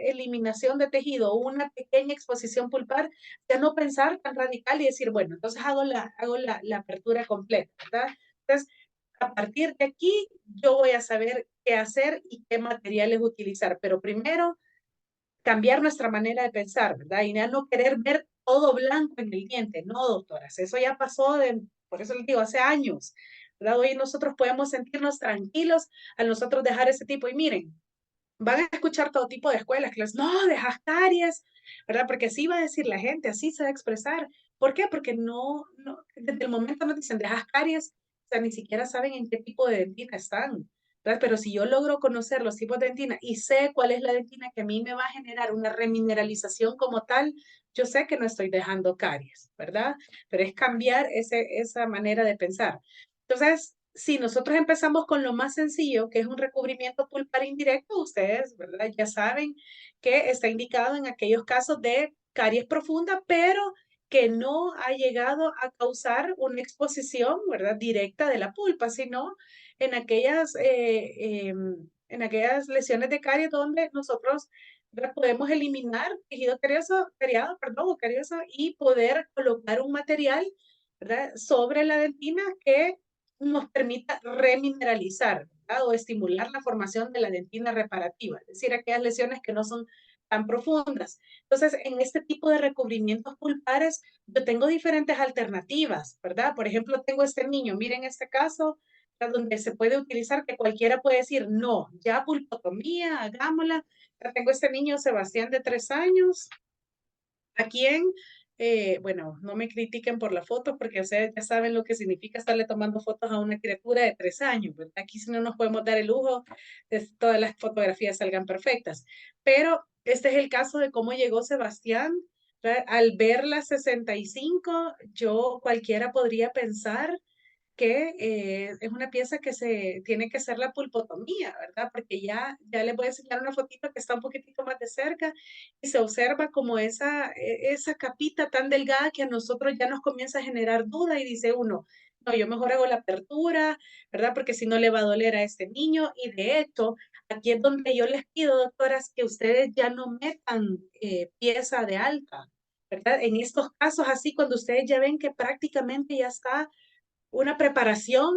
eliminación de tejido una pequeña exposición pulpar, ya no pensar tan radical y decir, bueno, entonces hago la apertura completa, ¿verdad? Entonces, a partir de aquí, yo voy a saber qué hacer y qué materiales utilizar, pero primero cambiar nuestra manera de pensar, ¿verdad? Y ya no querer ver todo blanco en el diente, no, doctoras, eso ya pasó por eso les digo, hace años, ¿verdad? Hoy nosotros podemos sentirnos tranquilos al nosotros dejar ese tipo, y miren, van a escuchar todo tipo de escuelas que les, no, dejas caries, ¿verdad? Porque así va a decir la gente, así se va a expresar. ¿Por qué? Porque desde el momento nos dicen dejas caries, o sea, ni siquiera saben en qué tipo de dentina están, ¿verdad? Pero si yo logro conocer los tipos de dentina y sé cuál es la dentina que a mí me va a generar una remineralización como tal, yo sé que no estoy dejando caries, ¿verdad? Pero es cambiar esa manera de pensar. Entonces, si nosotros empezamos con lo más sencillo, que es un recubrimiento pulpar indirecto, ustedes, ¿verdad? Ya saben que está indicado en aquellos casos de caries profunda, pero que no ha llegado a causar una exposición, ¿verdad? Directa de la pulpa, sino en en aquellas lesiones de caries donde nosotros, ¿verdad? Podemos eliminar tejido cariado, perdón, o carioso, y poder colocar un material, ¿verdad? Sobre la dentina que nos permita remineralizar, ¿verdad? O estimular la formación de la dentina reparativa, es decir, aquellas lesiones que no son tan profundas. Entonces, en este tipo de recubrimientos pulpares, yo tengo diferentes alternativas, ¿verdad? Por ejemplo, tengo este niño, miren este caso, donde se puede utilizar que cualquiera puede decir, no, ya pulpotomía, hagámosla. Ya tengo este niño, Sebastián, de 3 años, a quien, bueno, no me critiquen por la foto, porque ustedes ya saben lo que significa estarle tomando fotos a una criatura de 3 años, ¿verdad? Aquí sí no nos podemos dar el lujo de que todas las fotografías salgan perfectas. Pero este es el caso de cómo llegó Sebastián, ¿verdad? Al ver la 65, yo cualquiera podría pensar que es una pieza que se tiene que hacer la pulpotomía, ¿verdad? Porque ya les voy a enseñar una fotito que está un poquitito más de cerca y se observa como esa capita tan delgada que a nosotros ya nos comienza a generar duda y dice uno, no, yo mejor hago la apertura, ¿verdad? Porque si no le va a doler a este niño. Y de hecho, aquí es donde yo les pido, doctoras, que ustedes ya no metan pieza de alta, ¿verdad? En estos casos así, cuando ustedes ya ven que prácticamente ya está una preparación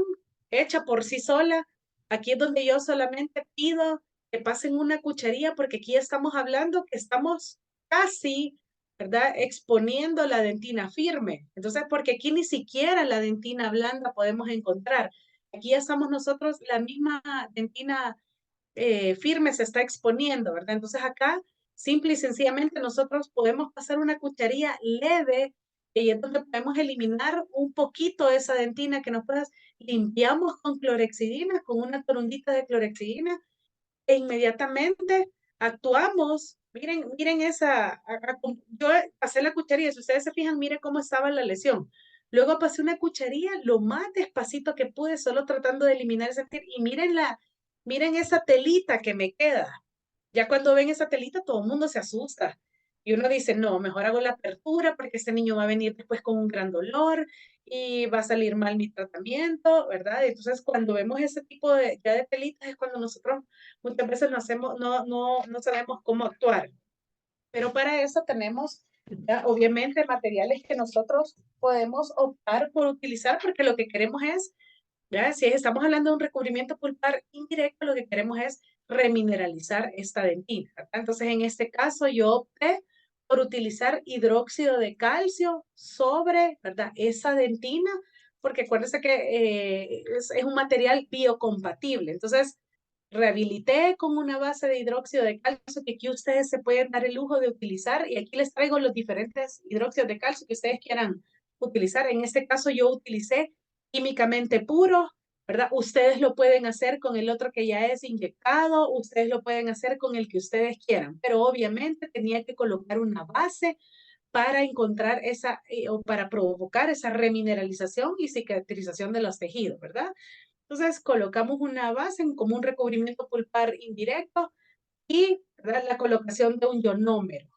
hecha por sí sola. Aquí es donde yo solamente pido que pasen una cucharilla porque aquí estamos hablando que estamos casi, ¿verdad? Exponiendo la dentina firme. Entonces, porque aquí ni siquiera la dentina blanda podemos encontrar. Aquí ya estamos nosotros, la misma dentina firme se está exponiendo, ¿verdad? Entonces acá, simple y sencillamente, nosotros podemos pasar una cucharilla leve y es donde podemos eliminar un poquito esa dentina que nos puedas, limpiamos con clorexidina, con una torundita de clorexidina e inmediatamente actuamos. Miren yo pasé la cucharilla, si ustedes se fijan, miren cómo estaba la lesión. Luego pasé una cucharilla lo más despacito que pude, solo tratando de eliminar ese y miren esa telita que me queda. Ya cuando ven esa telita, todo el mundo se asusta. Y uno dice, no, mejor hago la apertura porque este niño va a venir después con un gran dolor y va a salir mal mi tratamiento, ¿verdad? Entonces, cuando vemos ese tipo ya de telitas es cuando nosotros muchas veces no sabemos cómo actuar. Pero para eso tenemos, ya, obviamente, materiales que nosotros podemos optar por utilizar porque lo que queremos es, ya, si estamos hablando de un recubrimiento pulpar indirecto, lo que queremos es remineralizar esta dentina, ¿verdad? Entonces, en este caso, yo opté por utilizar hidróxido de calcio sobre, ¿verdad? Esa dentina, porque acuérdense que es un material biocompatible. Entonces, rehabilité con una base de hidróxido de calcio que aquí ustedes se pueden dar el lujo de utilizar y aquí les traigo los diferentes hidróxidos de calcio que ustedes quieran utilizar. En este caso yo utilicé químicamente puro, ¿verdad? Ustedes lo pueden hacer con el otro que ya es inyectado, ustedes lo pueden hacer con el que ustedes quieran, pero obviamente tenía que colocar una base para encontrar o para provocar esa remineralización y cicatrización de los tejidos, ¿verdad? Entonces colocamos una base como un recubrimiento pulpar indirecto y, ¿verdad?, la colocación de un ionómero.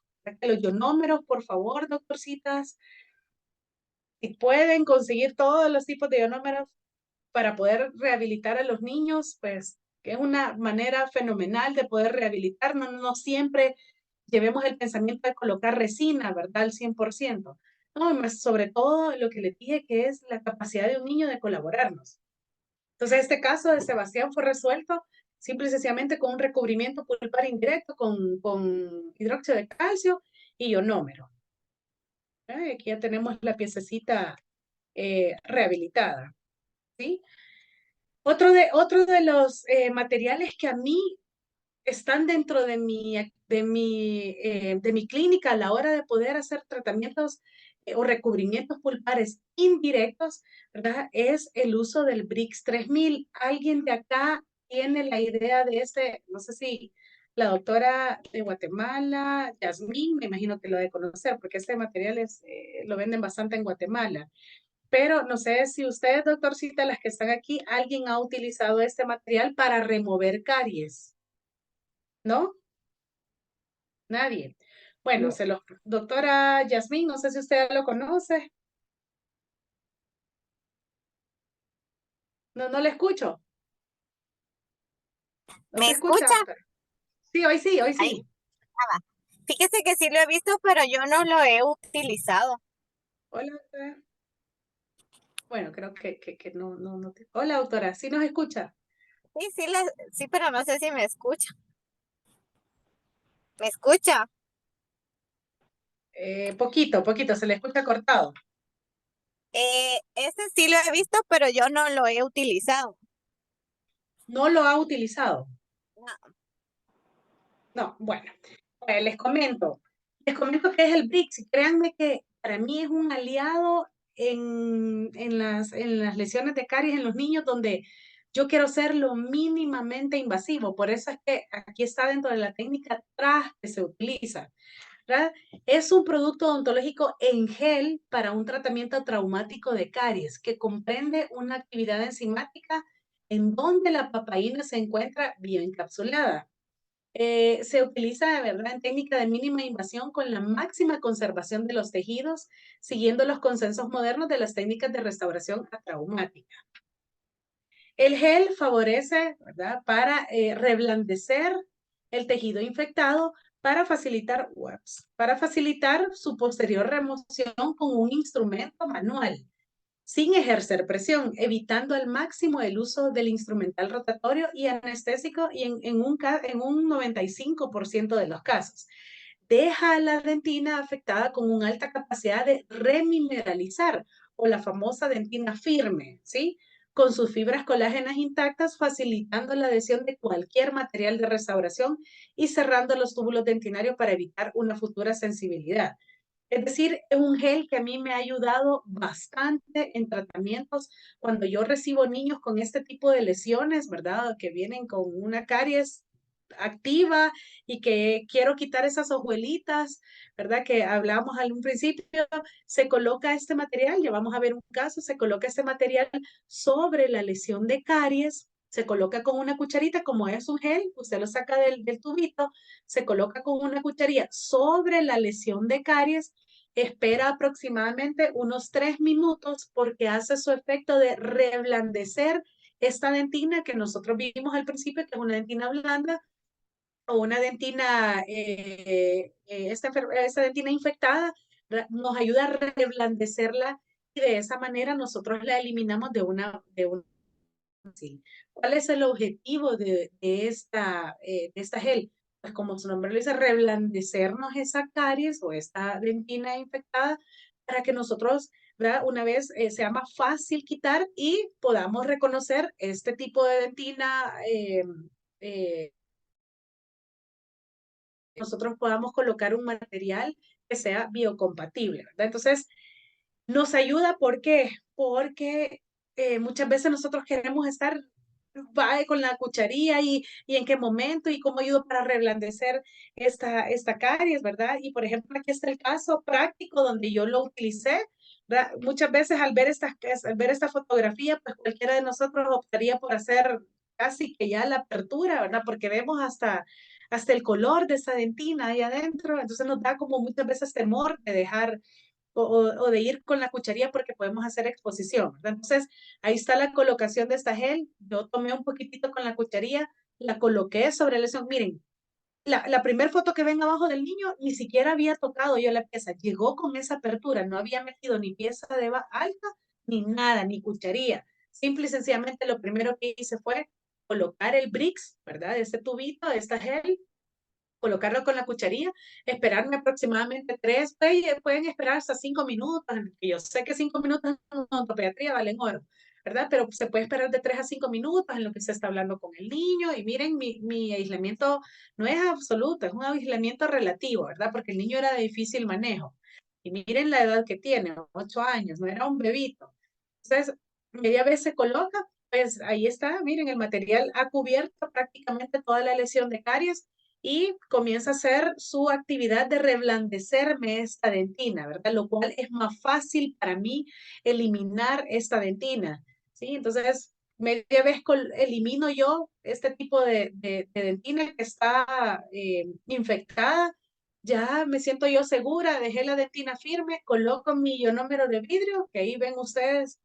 Los ionómeros, por favor, doctorcitas, si pueden conseguir todos los tipos de ionómeros para poder rehabilitar a los niños, pues que es una manera fenomenal de poder rehabilitar. No siempre llevemos el pensamiento de colocar resina, ¿verdad? Al 100%. No, más sobre todo lo que le dije que es la capacidad de un niño de colaborarnos. Entonces, este caso de Sebastián fue resuelto simple y sencillamente con un recubrimiento pulpar indirecto con hidróxido de calcio y ionómero. Aquí ya tenemos la piececita rehabilitada, ¿sí? Otro de los materiales que a mí están dentro de mi clínica a la hora de poder hacer tratamientos o recubrimientos pulpares indirectos, ¿verdad? Es el uso del BRICS 3000. ¿Alguien de acá tiene la idea de este? No sé si la doctora de Guatemala, Yasmín, me imagino que lo de conocer, porque este material lo venden bastante en Guatemala. Pero no sé si ustedes, doctorcita, las que están aquí, alguien ha utilizado este material para remover caries, ¿no? Nadie. Bueno, No, doctora Yasmín, no sé si usted lo conoce. No le escucho. ¿No ¿Me se escucha, escucha? doctora? Sí, hoy sí, hoy Ahí sí. estaba. Fíjese que sí lo he visto, pero yo no lo he utilizado. Hola, doctora. Bueno, creo que no. Hola, doctora, ¿sí nos escucha? Sí, sí, sí, pero no sé si me escucha. ¿Me escucha? Poquito, se le escucha cortado. Ese sí lo he visto, pero yo no lo he utilizado. No lo ha utilizado. No. No, bueno, les comento qué es el BRICS y créanme que para mí es un aliado en las lesiones de caries en los niños donde yo quiero ser lo mínimamente invasivo. Por eso es que aquí está dentro de la técnica TRAS que se utiliza, ¿verdad? Es un producto odontológico en gel para un tratamiento traumático de caries que comprende una actividad enzimática en donde la papaína se encuentra bioencapsulada. Se utiliza de verdad en técnica de mínima invasión con la máxima conservación de los tejidos, siguiendo los consensos modernos de las técnicas de restauración atraumática. El gel favorece, ¿verdad?, para reblandecer el tejido infectado, para facilitar su posterior remoción con un instrumento manual sin ejercer presión, evitando al máximo el uso del instrumental rotatorio y anestésico y en un 95% de los casos. Deja a la dentina afectada con una alta capacidad de remineralizar o la famosa dentina firme, ¿sí? Con sus fibras colágenas intactas, facilitando la adhesión de cualquier material de restauración y cerrando los túbulos dentinarios para evitar una futura sensibilidad. Es decir, es un gel que a mí me ha ayudado bastante en tratamientos cuando yo recibo niños con este tipo de lesiones, ¿verdad? Que vienen con una caries activa y que quiero quitar esas hojuelitas, ¿verdad? Que hablábamos al un principio, se coloca este material, ya vamos a ver un caso, se coloca este material sobre la lesión de caries, se coloca con una cucharita, como es un gel, usted lo saca del tubito, se coloca con una cucharilla sobre la lesión de caries, espera aproximadamente unos 3 minutos porque hace su efecto de reblandecer esta dentina que nosotros vimos al principio, que es una dentina blanda o una dentina, esta dentina infectada, nos ayuda a reblandecerla y de esa manera nosotros la eliminamos de una. Sí. ¿Cuál es el objetivo de esta gel? Pues como su nombre lo dice, reblandecernos esa caries o esta dentina infectada para que nosotros, ¿verdad?, una vez sea más fácil quitar y podamos reconocer este tipo de dentina, eh, nosotros podamos colocar un material que sea biocompatible, ¿verdad? Entonces, nos ayuda, ¿por qué? Porque muchas veces nosotros queremos estar va con la cucharilla y en qué momento y cómo ayudo para reblandecer esta caries, ¿verdad? Y por ejemplo, aquí está el caso práctico donde yo lo utilicé, ¿verdad? Muchas veces al ver esta fotografía, pues cualquiera de nosotros optaría por hacer casi que ya la apertura, ¿verdad? Porque vemos hasta el color de esa dentina ahí adentro, entonces nos da como muchas veces temor de dejar o de ir con la cucharilla porque podemos hacer exposición, ¿verdad? Entonces, ahí está la colocación de esta gel. Yo tomé un poquitito con la cucharilla, la coloqué sobre el lesión. Miren, la primera foto que ven abajo del niño, ni siquiera había tocado yo la pieza. Llegó con esa apertura, no había metido ni pieza de alta, ni nada, ni cucharilla. Simple y sencillamente lo primero que hice fue colocar el Brix, ¿verdad? Este tubito, de esta gel, colocarlo con la cucharilla, esperarme aproximadamente pueden esperar hasta 5 minutos, que yo sé que 5 minutos en odontopediatría valen oro, ¿verdad? Pero se puede esperar de 3 a 5 minutos en lo que se está hablando con el niño y miren, mi aislamiento no es absoluto, es un aislamiento relativo, ¿verdad? Porque el niño era de difícil manejo. Y miren la edad que tiene, 8 años, no era un bebito. Entonces, media vez se coloca, pues ahí está, miren, el material ha cubierto prácticamente toda la lesión de caries y comienza a hacer su actividad de reblandecerme esta dentina, ¿verdad? Lo cual es más fácil para mí eliminar esta dentina, ¿sí? Entonces, media vez elimino yo este tipo de dentina que está infectada, ya me siento yo segura, dejé la dentina firme, coloco mi ionómero de vidrio, que ahí ven ustedes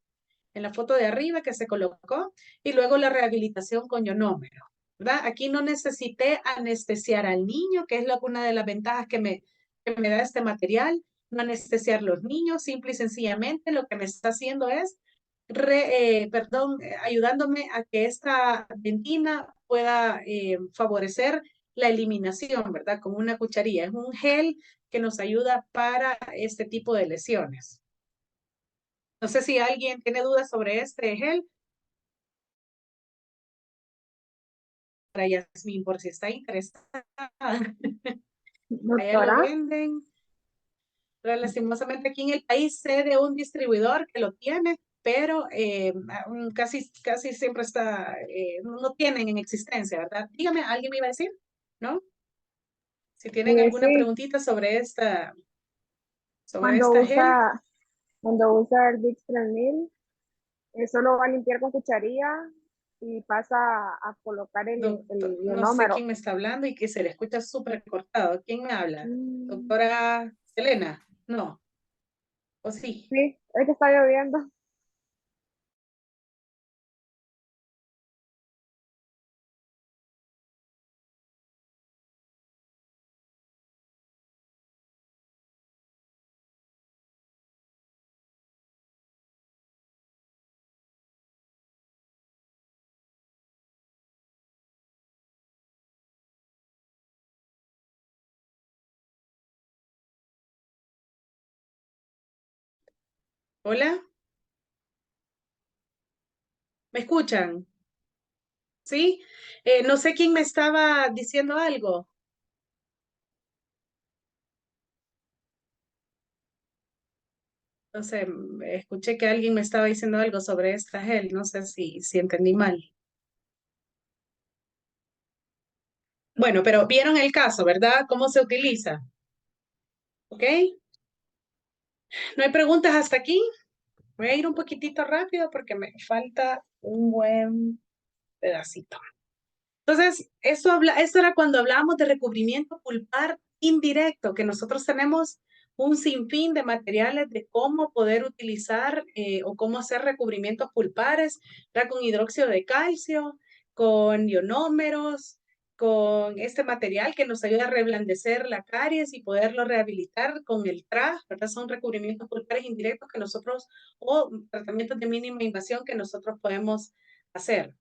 en la foto de arriba que se colocó, y luego la rehabilitación con ionómero, ¿verdad? Aquí no necesité anestesiar al niño, que es una de las ventajas que me da este material, no anestesiar los niños, simple y sencillamente lo que me está haciendo es ayudándome a que esta dentina pueda favorecer la eliminación, ¿verdad? Con una cucharilla. Es un gel que nos ayuda para este tipo de lesiones. No sé si alguien tiene dudas sobre este gel. Para Yasmín, por si está interesada. Allá lo Doctora, venden. Pero lastimosamente aquí en el país sé de un distribuidor que lo tiene, pero casi siempre está, no tienen en existencia, ¿verdad? Dígame, ¿alguien me iba a decir? ¿No? Si tienen alguna sí, preguntita sobre cuando esta gel. usa el Vicks 3000, solo va a limpiar con cucharilla y pasa a colocar Doctor, el no sé ionómero. quién me está hablando y que se le escucha súper cortado. ¿Quién me habla? Mm, Doctora Selena. No. ¿O sí? sí, es que está lloviendo. ¿Hola? ¿Me escuchan? ¿Sí? No sé quién me estaba diciendo algo. No sé, escuché que alguien me estaba diciendo algo sobre esta gel. No sé si entendí mal. Bueno, pero vieron el caso, ¿verdad? ¿Cómo se utiliza? ¿Ok? ¿No hay preguntas hasta aquí? Voy a ir un poquitito rápido porque me falta un buen pedacito. Entonces, esto era cuando hablábamos de recubrimiento pulpar indirecto, que nosotros tenemos un sinfín de materiales de cómo poder utilizar o cómo hacer recubrimientos pulpares, ¿verdad? Con hidróxido de calcio, con ionómeros, con este material que nos ayuda a reblandecer la caries y poderlo rehabilitar con el TRA, ¿verdad? Son recubrimientos pulpares indirectos que nosotros, o tratamientos de mínima invasión que nosotros podemos hacer.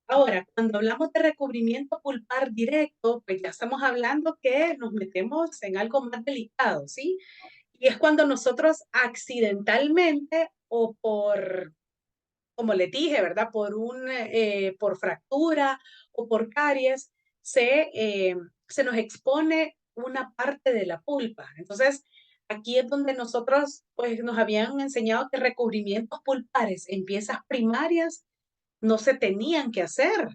Ahora, cuando hablamos de recubrimiento pulpar directo, pues ya estamos hablando que nos metemos en algo más delicado, ¿sí? Y es cuando nosotros accidentalmente o como les dije, ¿verdad? Por fractura o por caries, se nos expone una parte de la pulpa. Entonces, aquí es donde nosotros, pues, nos habían enseñado que recubrimientos pulpares en piezas primarias no se tenían que hacer,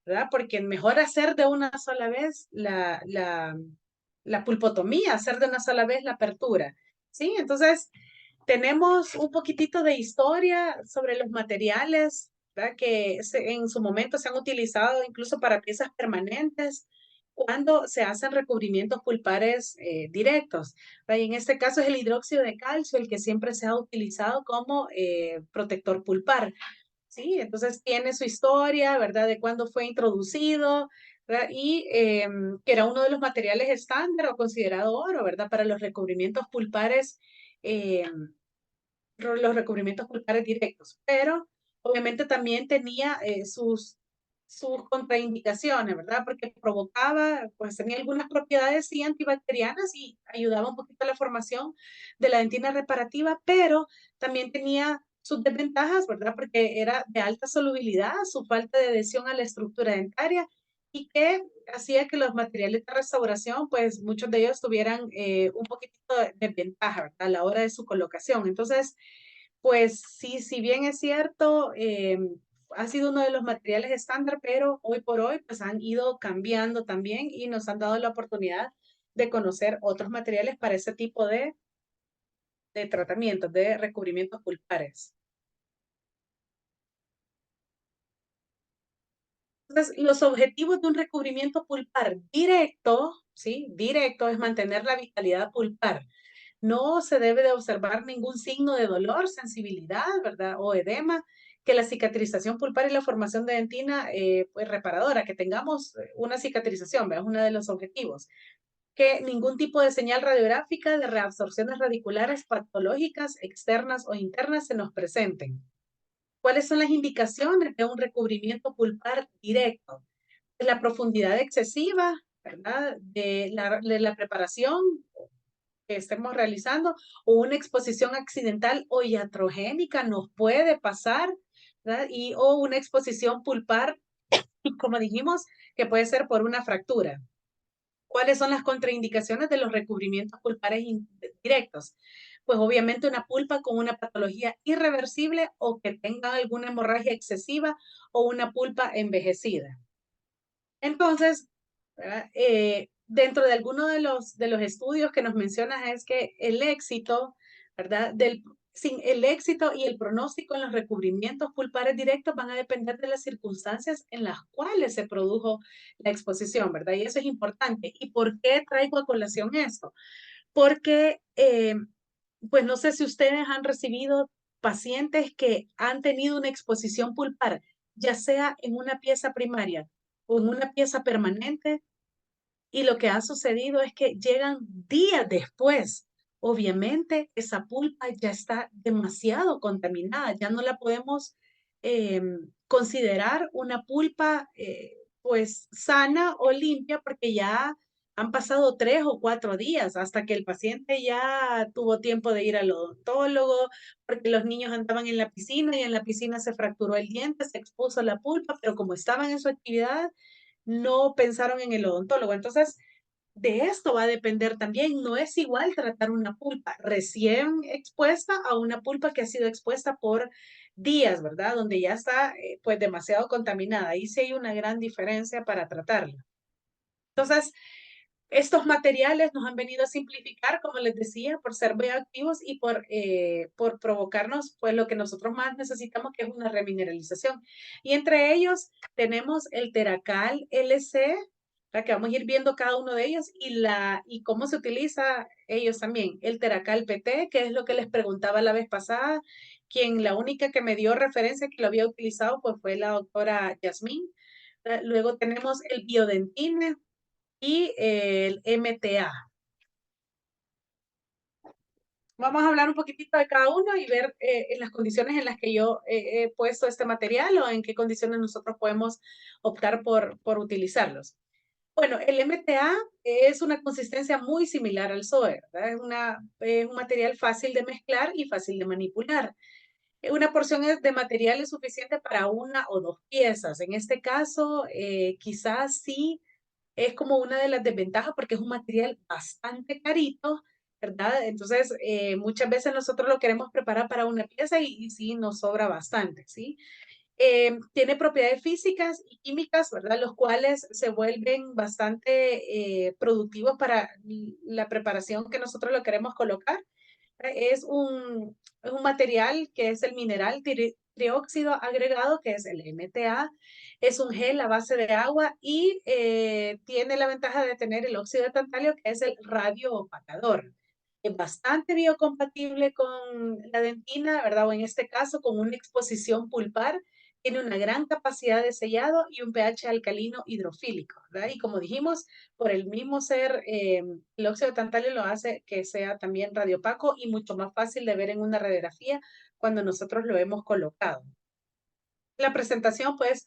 ¿verdad? Porque mejor hacer de una sola vez la pulpotomía, hacer de una sola vez la apertura, ¿sí? Entonces, tenemos un poquitito de historia sobre los materiales, ¿verdad? En su momento se han utilizado incluso para piezas permanentes cuando se hacen recubrimientos pulpares directos, ¿verdad? Y en este caso es el hidróxido de calcio el que siempre se ha utilizado como protector pulpar. Sí, entonces tiene su historia, ¿verdad? De cuándo fue introducido, ¿verdad? Y que era uno de los materiales estándar o considerado oro, ¿verdad? Para los recubrimientos pulpares, los recubrimientos pulpares directos. Pero obviamente también tenía sus contraindicaciones, ¿verdad? Porque provocaba, pues tenía algunas propiedades sí antibacterianas y ayudaba un poquito a la formación de la dentina reparativa, pero también tenía sus desventajas, ¿verdad? Porque era de alta solubilidad, su falta de adhesión a la estructura dentaria y que hacía que los materiales de restauración, pues muchos de ellos tuvieran un poquitito de desventaja, ¿verdad? A la hora de su colocación. Entonces, pues sí, si bien es cierto, ha sido uno de los materiales estándar, pero hoy por hoy pues han ido cambiando también y nos han dado la oportunidad de conocer otros materiales para ese tipo de tratamientos, de recubrimientos pulpares. Entonces, los objetivos de un recubrimiento pulpar directo, ¿sí? Directo es mantener la vitalidad pulpar. No se debe de observar ningún signo de dolor, sensibilidad, ¿verdad? O edema, que la cicatrización pulpar y la formación de dentina pues reparadora, que tengamos una cicatrización, ¿verdad? Es uno de los objetivos. Que ningún tipo de señal radiográfica de reabsorciones radiculares patológicas externas o internas se nos presenten. ¿Cuáles son las indicaciones de un recubrimiento pulpar directo? La profundidad excesiva, ¿verdad? De la preparación que estemos realizando, o una exposición accidental o iatrogénica nos puede pasar, ¿verdad? O una exposición pulpar, como dijimos, que puede ser por una fractura. ¿Cuáles son las contraindicaciones de los recubrimientos pulpares directos? Pues obviamente una pulpa con una patología irreversible o que tenga alguna hemorragia excesiva o una pulpa envejecida. Entonces, dentro de alguno de los estudios que nos mencionas es que el éxito, ¿verdad? Sin el éxito y el pronóstico en los recubrimientos pulpares directos van a depender de las circunstancias en las cuales se produjo la exposición, ¿verdad? Y eso es importante. ¿Y por qué traigo a colación esto? Porque, pues no sé si ustedes han recibido pacientes que han tenido una exposición pulpar, ya sea en una pieza primaria o en una pieza permanente, y lo que ha sucedido es que llegan días después. Obviamente, esa pulpa ya está demasiado contaminada, ya no la podemos considerar una pulpa pues sana o limpia porque ya han pasado 3 o 4 días hasta que el paciente ya tuvo tiempo de ir al odontólogo, porque los niños andaban en la piscina y en la piscina se fracturó el diente, se expuso la pulpa, pero como estaban en su actividad, no pensaron en el odontólogo. Entonces, de esto va a depender también. No es igual tratar una pulpa recién expuesta a una pulpa que ha sido expuesta por días, ¿verdad? Donde ya está pues demasiado contaminada. Ahí sí hay una gran diferencia para tratarla. Entonces, estos materiales nos han venido a simplificar, como les decía, por ser bioactivos y por provocarnos pues lo que nosotros más necesitamos, que es una remineralización. Y entre ellos tenemos el Teracal LC, la que vamos a ir viendo cada uno de ellos y cómo se utiliza ellos también. El Teracal PT, que es lo que les preguntaba la vez pasada, la única que me dio referencia que lo había utilizado pues fue la doctora Yasmín. Luego tenemos el Biodentine, y el MTA. Vamos a hablar un poquitito de cada uno y ver en las condiciones en las que yo he puesto este material o en qué condiciones nosotros podemos optar por utilizarlos. Bueno, el MTA es una consistencia muy similar al SOE, ¿verdad? Es un material fácil de mezclar y fácil de manipular. Una porción de material es suficiente para 1 o 2 piezas. En este caso, quizás sí es como una de las desventajas porque es un material bastante carito, ¿verdad? Entonces, muchas veces nosotros lo queremos preparar para una pieza y sí nos sobra bastante, ¿sí? Tiene propiedades físicas y químicas, ¿verdad? Los cuales se vuelven bastante productivos para la preparación que nosotros lo queremos colocar. Es un material que es el mineral trióxido agregado, que es el MTA. Es un gel a base de agua y tiene la ventaja de tener el óxido de tantalio, que es el radioopacador. Es bastante biocompatible con la dentina, ¿verdad? O en este caso, con una exposición pulpar. Tiene una gran capacidad de sellado y un pH alcalino hidrofílico, ¿verdad? Y como dijimos, por el mismo ser, el óxido de tantalio lo hace que sea también radiopaco y mucho más fácil de ver en una radiografía cuando nosotros lo hemos colocado. La presentación, pues,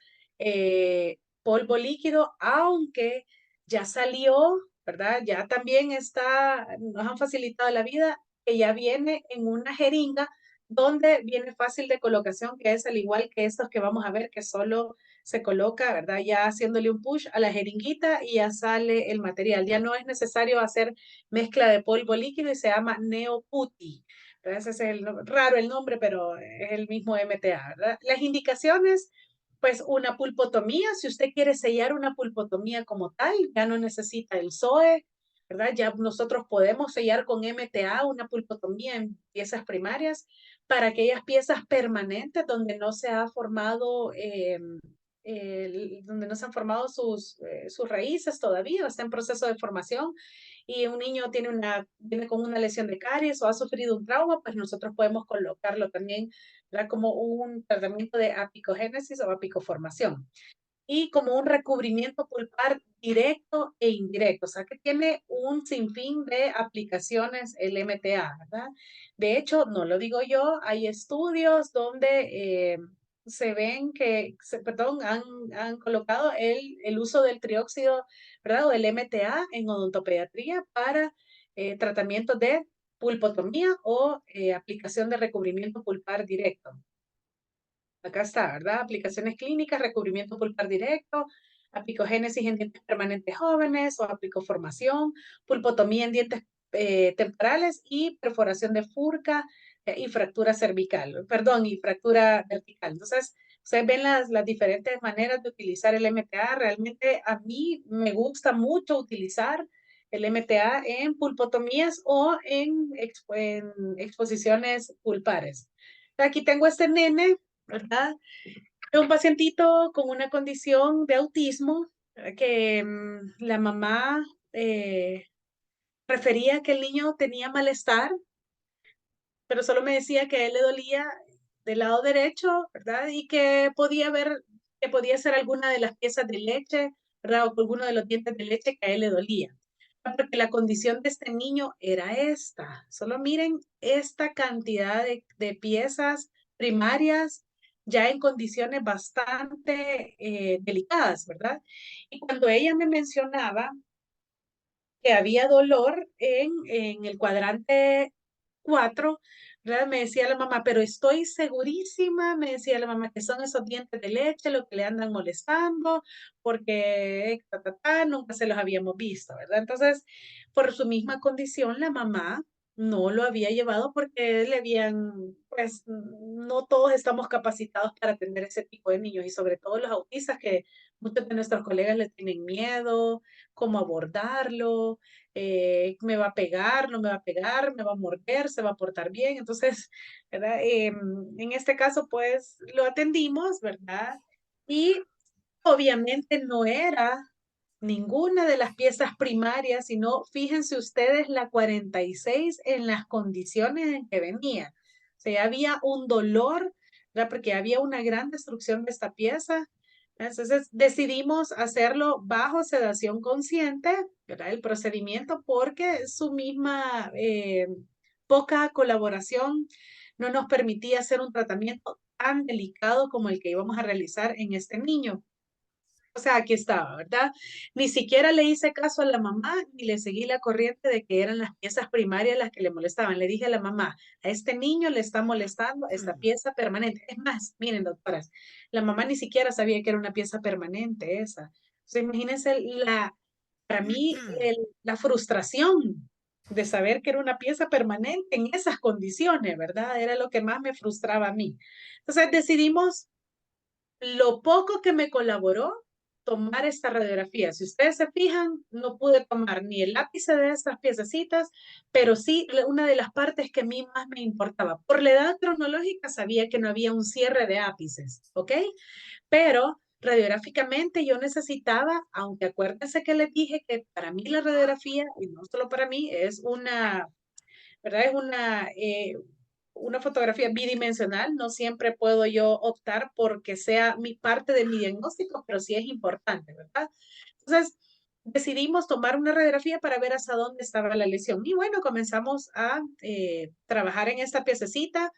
polvo líquido, aunque ya salió, ¿verdad? Ya también nos han facilitado la vida, que ya viene en una jeringa donde viene fácil de colocación, que es al igual que estos que vamos a ver, que solo se coloca, ¿verdad? Ya haciéndole un push a la jeringuita y ya sale el material. Ya no es necesario hacer mezcla de polvo líquido y se llama Neoputi. Ese es raro el nombre, pero es el mismo MTA, ¿verdad? Las indicaciones, pues una pulpotomía, si usted quiere sellar una pulpotomía como tal, ya no necesita el SOE, ¿verdad? Ya nosotros podemos sellar con MTA una pulpotomía en piezas primarias para aquellas piezas permanentes donde no se ha formado, donde no se han formado sus raíces todavía, está en proceso de formación y un niño viene con una lesión de caries o ha sufrido un trauma, pues nosotros podemos colocarlo también, ¿verdad? Como un tratamiento de apicogénesis o apicoformación. Y como un recubrimiento pulpar directo e indirecto, o sea que tiene un sinfín de aplicaciones el MTA, ¿verdad? De hecho, no lo digo yo, hay estudios donde se ven que, perdón, han colocado el uso del trióxido, ¿verdad? O el MTA en odontopediatría para tratamiento de pulpotomía o aplicación de recubrimiento pulpar directo. Acá está, ¿verdad? Aplicaciones clínicas, recubrimiento pulpar directo, apicogénesis en dientes permanentes jóvenes o aplicoformación, pulpotomía en dientes temporales y perforación de furca y fractura cervical, perdón, y fractura vertical. Entonces, ustedes ven las diferentes maneras de utilizar el MTA. Realmente a mí me gusta mucho utilizar el MTA en pulpotomías o en exposiciones pulpares. Aquí tengo este nene, ¿verdad? Es un pacientito con una condición de autismo que la mamá refería que el niño tenía malestar, pero solo me decía que a él le dolía del lado derecho, ¿verdad? Y que podía ver, que podía ser alguna de las piezas de leche, ¿verdad? O alguno de los dientes de leche que a él le dolía. Porque la condición de este niño era esta. Solo miren esta cantidad de piezas primarias ya en condiciones bastante delicadas, ¿verdad? Y cuando ella me mencionaba que había dolor en el cuadrante 4, ¿verdad? Me decía la mamá, pero estoy segurísima, me decía la mamá, que son esos dientes de leche lo que le andan molestando, porque nunca se los habíamos visto, ¿verdad? Entonces, por su misma condición, la mamá no lo había llevado porque le habían, pues, no todos estamos capacitados para atender ese tipo de niños y sobre todo los autistas que muchos de nuestros colegas le tienen miedo, cómo abordarlo, me va a pegar, no me va a pegar, me va a morder, se va a portar bien. Entonces, ¿verdad? En este caso, pues lo atendimos, ¿verdad? Y obviamente no era ninguna de las piezas primarias, sino fíjense ustedes la 46 en las condiciones en que venía. O sea, había un dolor, ¿verdad? Porque había una gran destrucción de esta pieza. Entonces decidimos hacerlo bajo sedación consciente, ¿verdad? El procedimiento porque su misma poca colaboración no nos permitía hacer un tratamiento tan delicado como el que íbamos a realizar en este niño. O sea, aquí estaba, ¿verdad? Ni siquiera le hice caso a la mamá ni le seguí la corriente de que eran las piezas primarias las que le molestaban. Le dije a la mamá, a este niño le está molestando esta pieza permanente. Es más, miren, doctoras, la mamá ni siquiera sabía que era una pieza permanente esa. Entonces, imagínense para mí, la frustración de saber que era una pieza permanente en esas condiciones, ¿verdad? Era lo que más me frustraba a mí. Entonces, decidimos lo poco que me colaboró tomar esta radiografía. Si ustedes se fijan, no pude tomar ni el ápice de estas piececitas, pero sí una de las partes que a mí más me importaba. Por la edad cronológica sabía que no había un cierre de ápices, ¿ok? Pero radiográficamente yo necesitaba, aunque acuérdense que les dije que para mí la radiografía, y no solo para mí, es una, ¿verdad? Es una fotografía bidimensional, no siempre puedo yo optar porque sea mi parte de mi diagnóstico, pero sí es importante, ¿verdad? Entonces, decidimos tomar una radiografía para ver hasta dónde estaba la lesión. Y bueno, comenzamos a trabajar en esta piececita.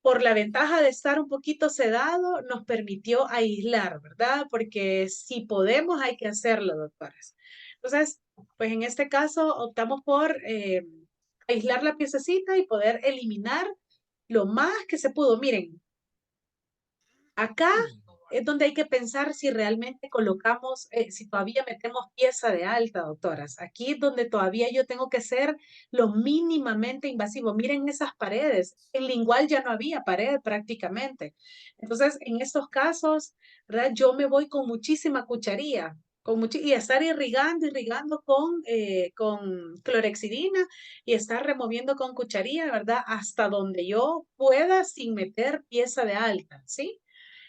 Por la ventaja de estar un poquito sedado, nos permitió aislar, ¿verdad? Porque si podemos, hay que hacerlo, doctoras. Entonces, pues en este caso optamos por aislar la piececita y poder eliminar lo más que se pudo. Miren, acá es donde hay que pensar si realmente colocamos, si todavía metemos pieza de alta, doctoras. Aquí es donde todavía yo tengo que ser lo mínimamente invasivo. Miren esas paredes. En lingual ya no había pared prácticamente. Entonces, en estos casos, ¿verdad? Yo me voy con muchísima cucharilla. Y estar irrigando con clorexidina y estar removiendo con cucharilla, ¿verdad? Hasta donde yo pueda sin meter pieza de alta, ¿sí?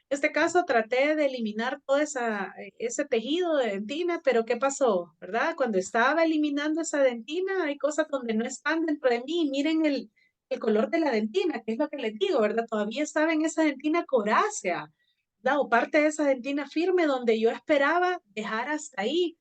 En este caso traté de eliminar todo ese tejido de dentina, pero ¿qué pasó? ¿Verdad? Cuando estaba eliminando esa dentina, hay cosas donde no están dentro de mí. Miren el color de la dentina, que es lo que les digo, ¿verdad? Todavía estaba en esa dentina corácea, ¿verdad? O parte de esa dentina firme donde yo esperaba dejar hasta ahí.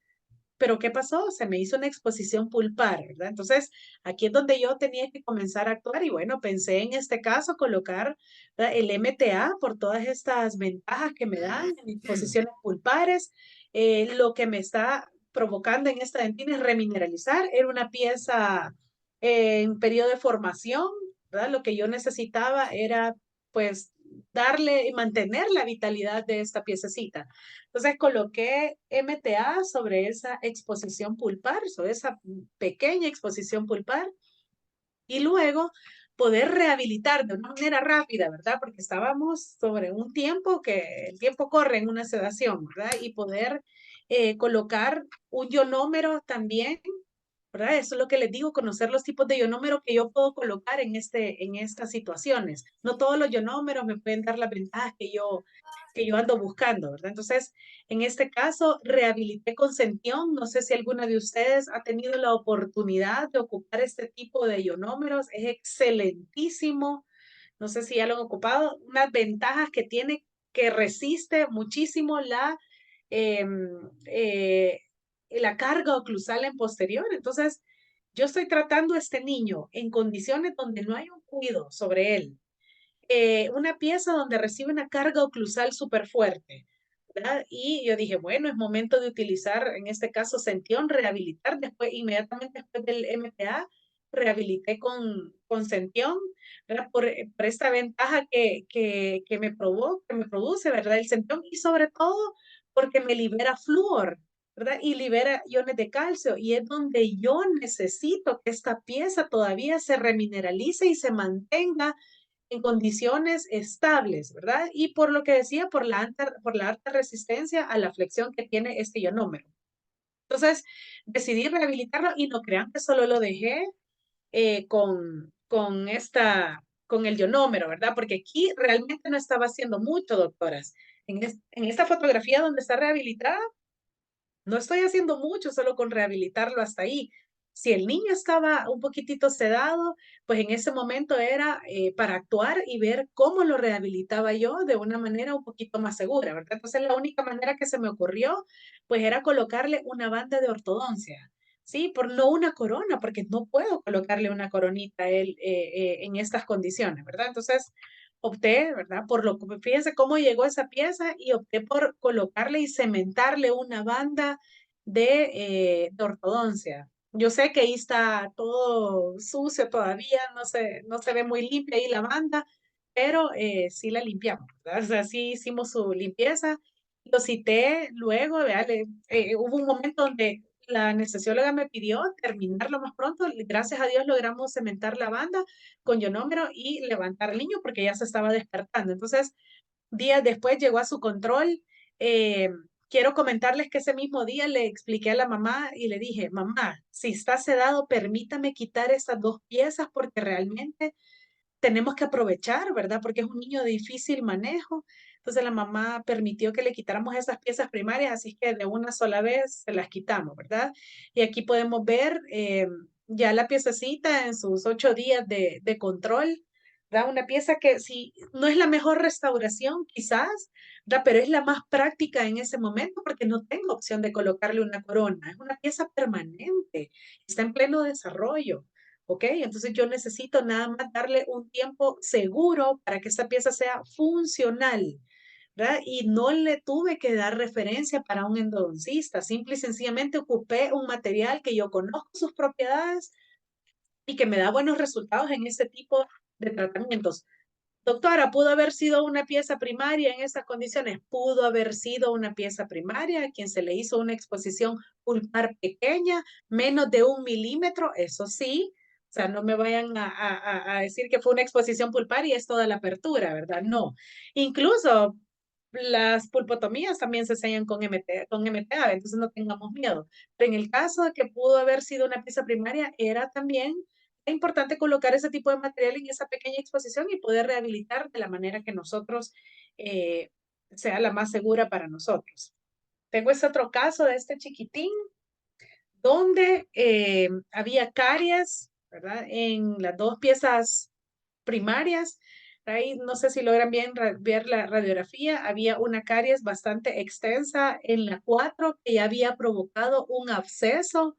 Pero ¿qué pasó? Se me hizo una exposición pulpar, ¿verdad? Entonces, aquí es donde yo tenía que comenzar a actuar y bueno, pensé en este caso colocar, ¿verdad?, el MTA por todas estas ventajas que me dan en exposiciones pulpares. Lo que me está provocando en esta dentina es remineralizar. Era una pieza en periodo de formación, ¿verdad? Lo que yo necesitaba era, pues, darle y mantener la vitalidad de esta piececita. Entonces coloqué MTA sobre esa exposición pulpar, sobre esa pequeña exposición pulpar, y luego poder rehabilitar de una manera rápida, ¿verdad? Porque estábamos sobre un tiempo que el tiempo corre en una sedación, ¿verdad? Y poder colocar un ionómero también, ¿verdad? Eso es lo que les digo, conocer los tipos de ionómero que yo puedo colocar en estas situaciones. No todos los ionómeros me pueden dar las ventajas que yo ando buscando, ¿verdad? Entonces, en este caso, rehabilité con Sentión. No sé si alguna de ustedes ha tenido la oportunidad de ocupar este tipo de ionómeros. Es excelentísimo. No sé si ya lo han ocupado. Unas ventajas que tiene, que resiste muchísimo em, eh, la carga oclusal en posterior. Entonces, yo estoy tratando a este niño en condiciones donde no hay un cuidado sobre él. Una pieza donde recibe una carga oclusal súper fuerte, ¿verdad? Y yo dije, bueno, es momento de utilizar, en este caso, Sentión, rehabilitar. Después, inmediatamente después del MTA, rehabilité con Sentión, ¿verdad? Por esta ventaja que me produce, ¿verdad? El Sentión, y sobre todo porque me libera flúor, ¿verdad? Y libera iones de calcio, y es donde yo necesito que esta pieza todavía se remineralice y se mantenga en condiciones estables, ¿verdad? Y por lo que decía, por la alta resistencia a la flexión que tiene este ionómero. Entonces, decidí rehabilitarlo y no crean que solo lo dejé con el ionómero, ¿verdad? Porque aquí realmente no estaba haciendo mucho, doctoras. En esta fotografía donde está rehabilitada, no estoy haciendo mucho, solo con rehabilitarlo hasta ahí. Si el niño estaba un poquitito sedado, pues en ese momento era para actuar y ver cómo lo rehabilitaba yo de una manera un poquito más segura, ¿verdad? Entonces la única manera que se me ocurrió, pues era colocarle una banda de ortodoncia, ¿sí? No una corona, porque no puedo colocarle una coronita a él en estas condiciones, ¿verdad? Entonces opté, ¿verdad? Fíjense cómo llegó esa pieza y opté por colocarle y cementarle una banda de ortodoncia. Yo sé que ahí está todo sucio todavía, no se ve muy limpia ahí la banda, pero sí la limpiamos, ¿verdad? O sea, sí hicimos su limpieza. Lo cité luego, ¿verdad? Hubo un momento donde la anestesióloga me pidió terminarlo más pronto. Gracias a Dios logramos cementar la banda con ionómero y levantar al niño porque ya se estaba despertando. Entonces, días después llegó a su control. Eh, Quiero comentarles que ese mismo día le expliqué a la mamá y le dije, mamá, si está sedado, permítame quitar estas dos piezas porque realmente tenemos que aprovechar, ¿verdad? Porque es un niño de difícil manejo. Entonces la mamá permitió que le quitáramos esas piezas primarias, así que de una sola vez se las quitamos, ¿verdad? Y aquí podemos ver ya la piececita en sus 8 días de control, ¿verdad? Una pieza que si no es la mejor restauración, quizás, ¿verdad? Pero es la más práctica en ese momento porque no tengo opción de colocarle una corona. Es una pieza permanente, está en pleno desarrollo. ¿Ok? Entonces yo necesito nada más darle un tiempo seguro para que esta pieza sea funcional, ¿verdad? Y no le tuve que dar referencia para un endodoncista, simple y sencillamente ocupé un material que yo conozco sus propiedades y que me da buenos resultados en este tipo de tratamientos. Doctora, ¿pudo haber sido una pieza primaria en esas condiciones? Pudo haber sido una pieza primaria a quien se le hizo una exposición pulpar pequeña, menos de 1 milímetro, eso sí. O sea, no me vayan a decir que fue una exposición pulpar y es toda la apertura, ¿verdad? No. Incluso las pulpotomías también se sellan con MTA, entonces no tengamos miedo. Pero en el caso de que pudo haber sido una pieza primaria, era también importante colocar ese tipo de material en esa pequeña exposición y poder rehabilitar de la manera que nosotros sea la más segura para nosotros. Tengo este otro caso de este chiquitín donde había caries, ¿verdad? En las dos piezas primarias. Ahí no sé si logran bien ver la radiografía. Había una caries bastante extensa en la 4 que ya había provocado un absceso.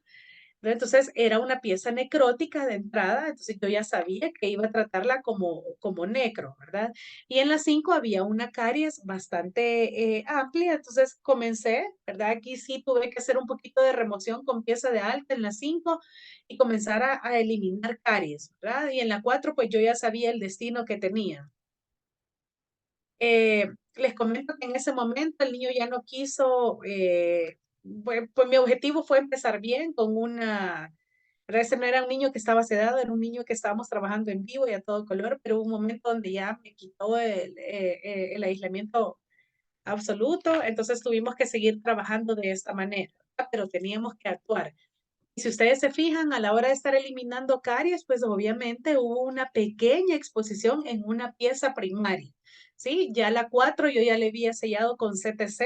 Entonces era una pieza necrótica de entrada, entonces yo ya sabía que iba a tratarla como necro, ¿verdad? Y en la 5 había una caries bastante amplia, entonces comencé, ¿verdad? Aquí sí tuve que hacer un poquito de remoción con pieza de alta en la 5 y comenzar a eliminar caries, ¿verdad? Y en la 4 pues yo ya sabía el destino que tenía. Les comento que en ese momento el niño ya no quiso, pues mi objetivo fue empezar bien con una, ¿verdad? Ese no era un niño que estaba sedado, era un niño que estábamos trabajando en vivo y a todo color, pero hubo un momento donde ya me quitó el aislamiento absoluto, entonces tuvimos que seguir trabajando de esta manera, ¿verdad? Pero teníamos que actuar. Y si ustedes se fijan, a la hora de estar eliminando caries, pues obviamente hubo una pequeña exposición en una pieza primaria, ¿sí? Ya la 4 yo ya le había sellado con CTZ,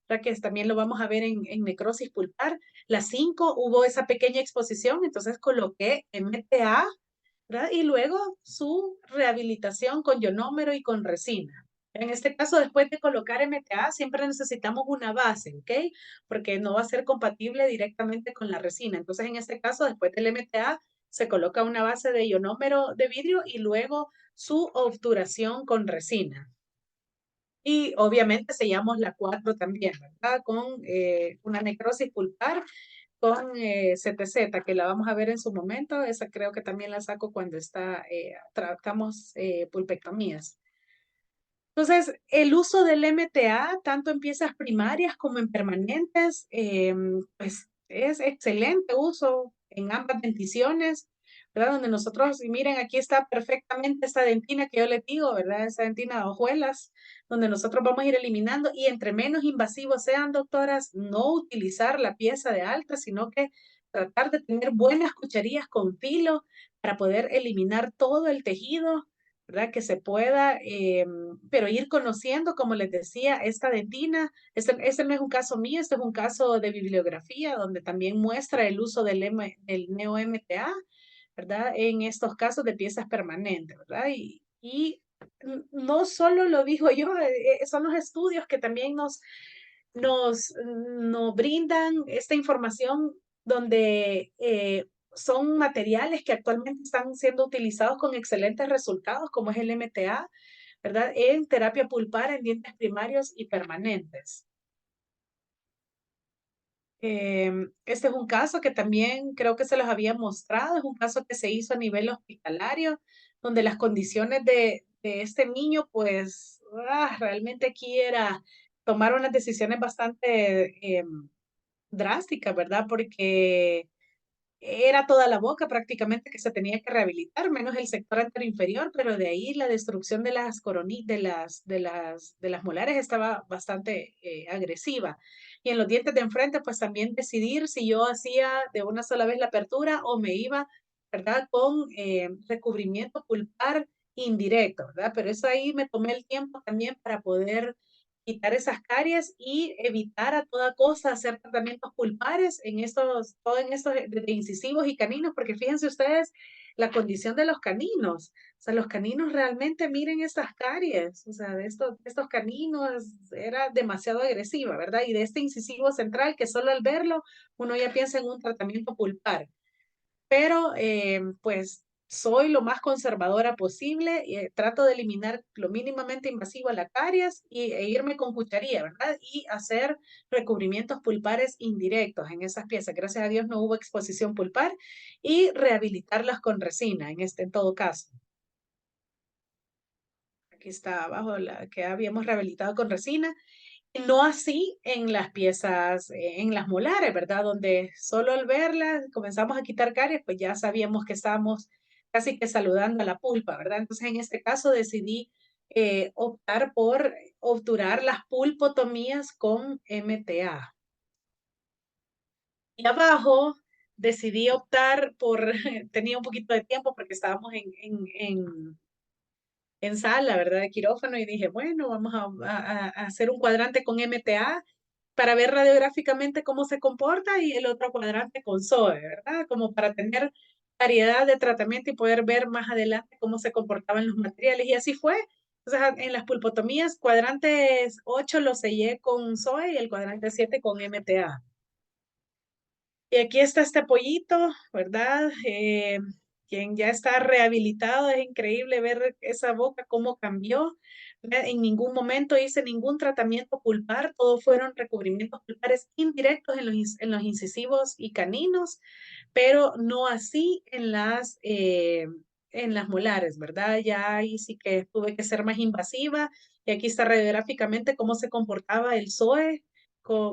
ya que también lo vamos a ver en necrosis pulpar. La 5 hubo esa pequeña exposición, entonces coloqué MTA, ¿verdad? Y luego su rehabilitación con ionómero y con resina. En este caso, después de colocar MTA, siempre necesitamos una base, ¿ok? Porque no va a ser compatible directamente con la resina. Entonces, en este caso, después del MTA, se coloca una base de ionómero de vidrio y luego su obturación con resina. Y obviamente sellamos la 4 también, ¿verdad? Con una necrosis pulpar con CTZ, que la vamos a ver en su momento. Esa creo que también la saco cuando tratamos pulpectomías. Entonces, el uso del MTA, tanto en piezas primarias como en permanentes, pues es excelente uso en ambas denticiones, ¿verdad? Donde nosotros, y miren, aquí está perfectamente esta dentina que yo les digo, ¿verdad? Esa dentina de hojuelas, donde nosotros vamos a ir eliminando y entre menos invasivos sean, doctoras, no utilizar la pieza de alta, sino que tratar de tener buenas cucharillas con filo para poder eliminar todo el tejido, ¿verdad? Que se pueda, pero ir conociendo, como les decía, esta dentina. Este no es un caso mío, este es un caso de bibliografía donde también muestra el uso del neo-MTA, ¿verdad? En estos casos de piezas permanentes, ¿verdad? Y no solo lo digo yo, son los estudios que también nos brindan esta información donde son materiales que actualmente están siendo utilizados con excelentes resultados, como es el MTA, ¿verdad? En terapia pulpar en dientes primarios y permanentes. Este es un caso que también creo que se los había mostrado, es un caso que se hizo a nivel hospitalario, donde las condiciones de este niño, pues, realmente aquí era tomar unas decisiones bastante drásticas, ¿verdad? Porque era toda la boca prácticamente que se tenía que rehabilitar, menos el sector anterior inferior, pero de ahí la destrucción de las de las molares estaba bastante agresiva. Y en los dientes de enfrente, pues también decidir si yo hacía de una sola vez la apertura o me iba, ¿verdad? Con recubrimiento pulpar indirecto, ¿verdad? Pero eso ahí me tomé el tiempo también para poder quitar esas caries y evitar a toda costa hacer tratamientos pulpares todo en estos de incisivos y caninos, porque fíjense ustedes la condición de los caninos. O sea, los caninos realmente miren estas caries, o sea, de estos caninos era demasiado agresiva, ¿verdad? Y de este incisivo central que solo al verlo uno ya piensa en un tratamiento pulpar, pero pues soy lo más conservadora posible y trato de eliminar lo mínimamente invasivo a la caries e irme con cucharilla, ¿verdad? Y hacer recubrimientos pulpares indirectos en esas piezas. Gracias a Dios no hubo exposición pulpar y rehabilitarlas con resina en todo caso. Aquí está abajo la que habíamos rehabilitado con resina. No así en las piezas, en las molares, ¿verdad? Donde solo al verlas comenzamos a quitar caries, pues ya sabíamos que estábamos casi que saludando a la pulpa, ¿verdad? Entonces en este caso decidí optar por obturar las pulpotomías con MTA. Y abajo decidí optar por, tenía un poquito de tiempo porque estábamos en sala, ¿verdad? De quirófano y dije, bueno, vamos a hacer un cuadrante con MTA para ver radiográficamente cómo se comporta y el otro cuadrante con SOE, ¿verdad? Como para tener variedad de tratamiento y poder ver más adelante cómo se comportaban los materiales. Y así fue. O sea, en las pulpotomías, cuadrantes 8 lo sellé con SOE y el cuadrante 7 con MTA. Y aquí está este pollito, ¿verdad? Quien ya está rehabilitado, es increíble ver esa boca, cómo cambió. En ningún momento hice ningún tratamiento pulpar, todos fueron recubrimientos pulpares indirectos en los incisivos y caninos, pero no así en las molares, ¿verdad? Ya ahí sí que tuve que ser más invasiva y aquí está radiográficamente cómo se comportaba el SOE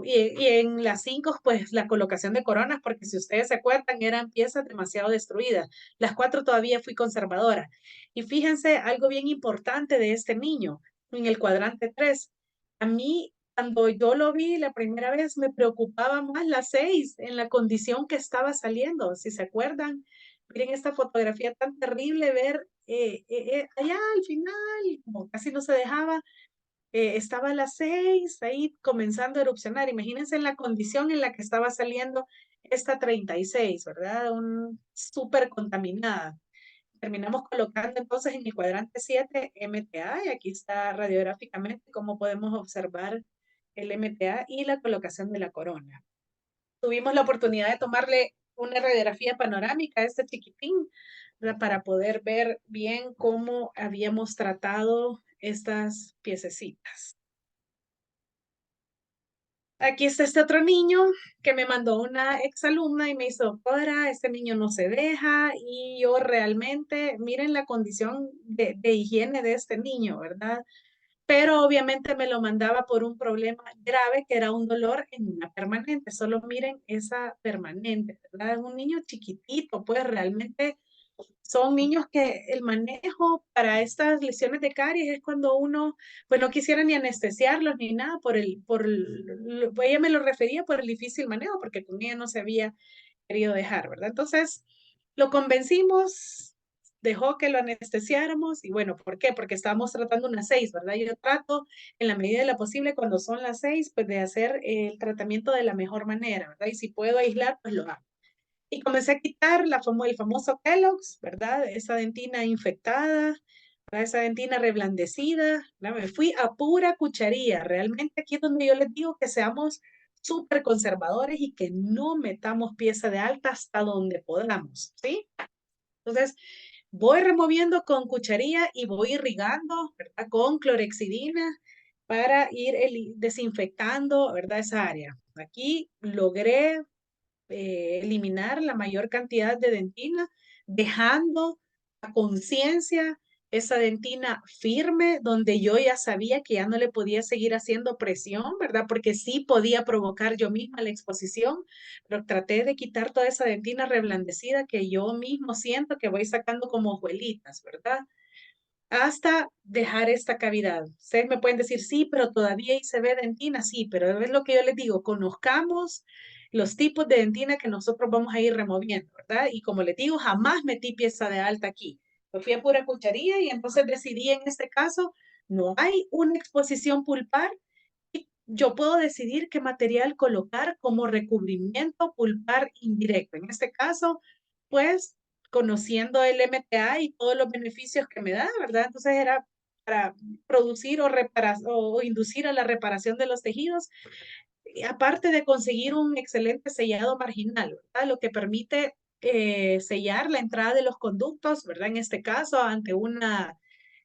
y en las 5, pues la colocación de coronas, porque si ustedes se acuerdan, eran piezas demasiado destruidas. Las 4 todavía fui conservadora. Y fíjense algo bien importante de este niño, en el cuadrante 3. A mí, cuando yo lo vi la primera vez, me preocupaba más la 6 en la condición que estaba saliendo. Si se acuerdan, miren esta fotografía tan terrible, ver allá al final, como casi no se dejaba, estaba a las 6 ahí comenzando a erupcionar. Imagínense en la condición en la que estaba saliendo esta 36, ¿verdad? Súper contaminada. Terminamos colocando entonces en el cuadrante 7 MTA y aquí está radiográficamente cómo podemos observar el MTA y la colocación de la corona. Tuvimos la oportunidad de tomarle una radiografía panorámica a este chiquitín, ¿verdad? Para poder ver bien cómo habíamos tratado estas piececitas. Aquí está este otro niño que me mandó una exalumna y me hizo, doctora, este niño no se deja y yo realmente, miren la condición de higiene de este niño, ¿verdad? Pero obviamente me lo mandaba por un problema grave que era un dolor en una permanente. Solo miren esa permanente, ¿verdad? Es un niño chiquitito, pues realmente son niños que el manejo para estas lesiones de caries es cuando uno, pues no quisiera ni anestesiarlos ni nada ella me lo refería por el difícil manejo, porque con ella no se había querido dejar, ¿verdad? Entonces, lo convencimos, dejó que lo anestesiáramos y bueno, ¿por qué? Porque estábamos tratando una 6, ¿verdad? Yo trato en la medida de lo posible cuando son las 6, pues de hacer el tratamiento de la mejor manera, ¿verdad? Y si puedo aislar, pues lo hago. Y comencé a quitar el famoso Kellogg's, ¿verdad? Esa dentina infectada, ¿verdad? Esa dentina reblandecida, ¿verdad? Me fui a pura cucharilla. Realmente aquí es donde yo les digo que seamos súper conservadores y que no metamos pieza de alta hasta donde podamos, ¿sí? Entonces, voy removiendo con cucharilla y voy irrigando, ¿verdad? Con clorexidina para ir desinfectando, ¿verdad? Esa área. Aquí logré eliminar la mayor cantidad de dentina, dejando a conciencia esa dentina firme, donde yo ya sabía que ya no le podía seguir haciendo presión, ¿verdad? Porque sí podía provocar yo misma la exposición, pero traté de quitar toda esa dentina reblandecida que yo mismo siento que voy sacando como hojuelitas, ¿verdad? Hasta dejar esta cavidad. Ustedes me pueden decir, sí, pero todavía ahí se ve dentina, sí, pero es lo que yo les digo, conozcamos los tipos de dentina que nosotros vamos a ir removiendo, ¿verdad? Y como les digo, jamás metí pieza de alta aquí. Me fui a pura cucharilla y entonces decidí en este caso, no hay una exposición pulpar y yo puedo decidir qué material colocar como recubrimiento pulpar indirecto. En este caso, pues conociendo el MTA y todos los beneficios que me da, ¿verdad? Entonces era para producir o inducir a la reparación de los tejidos, y aparte de conseguir un excelente sellado marginal, ¿verdad? Lo que permite sellar la entrada de los conductos, ¿verdad? En este caso, ante una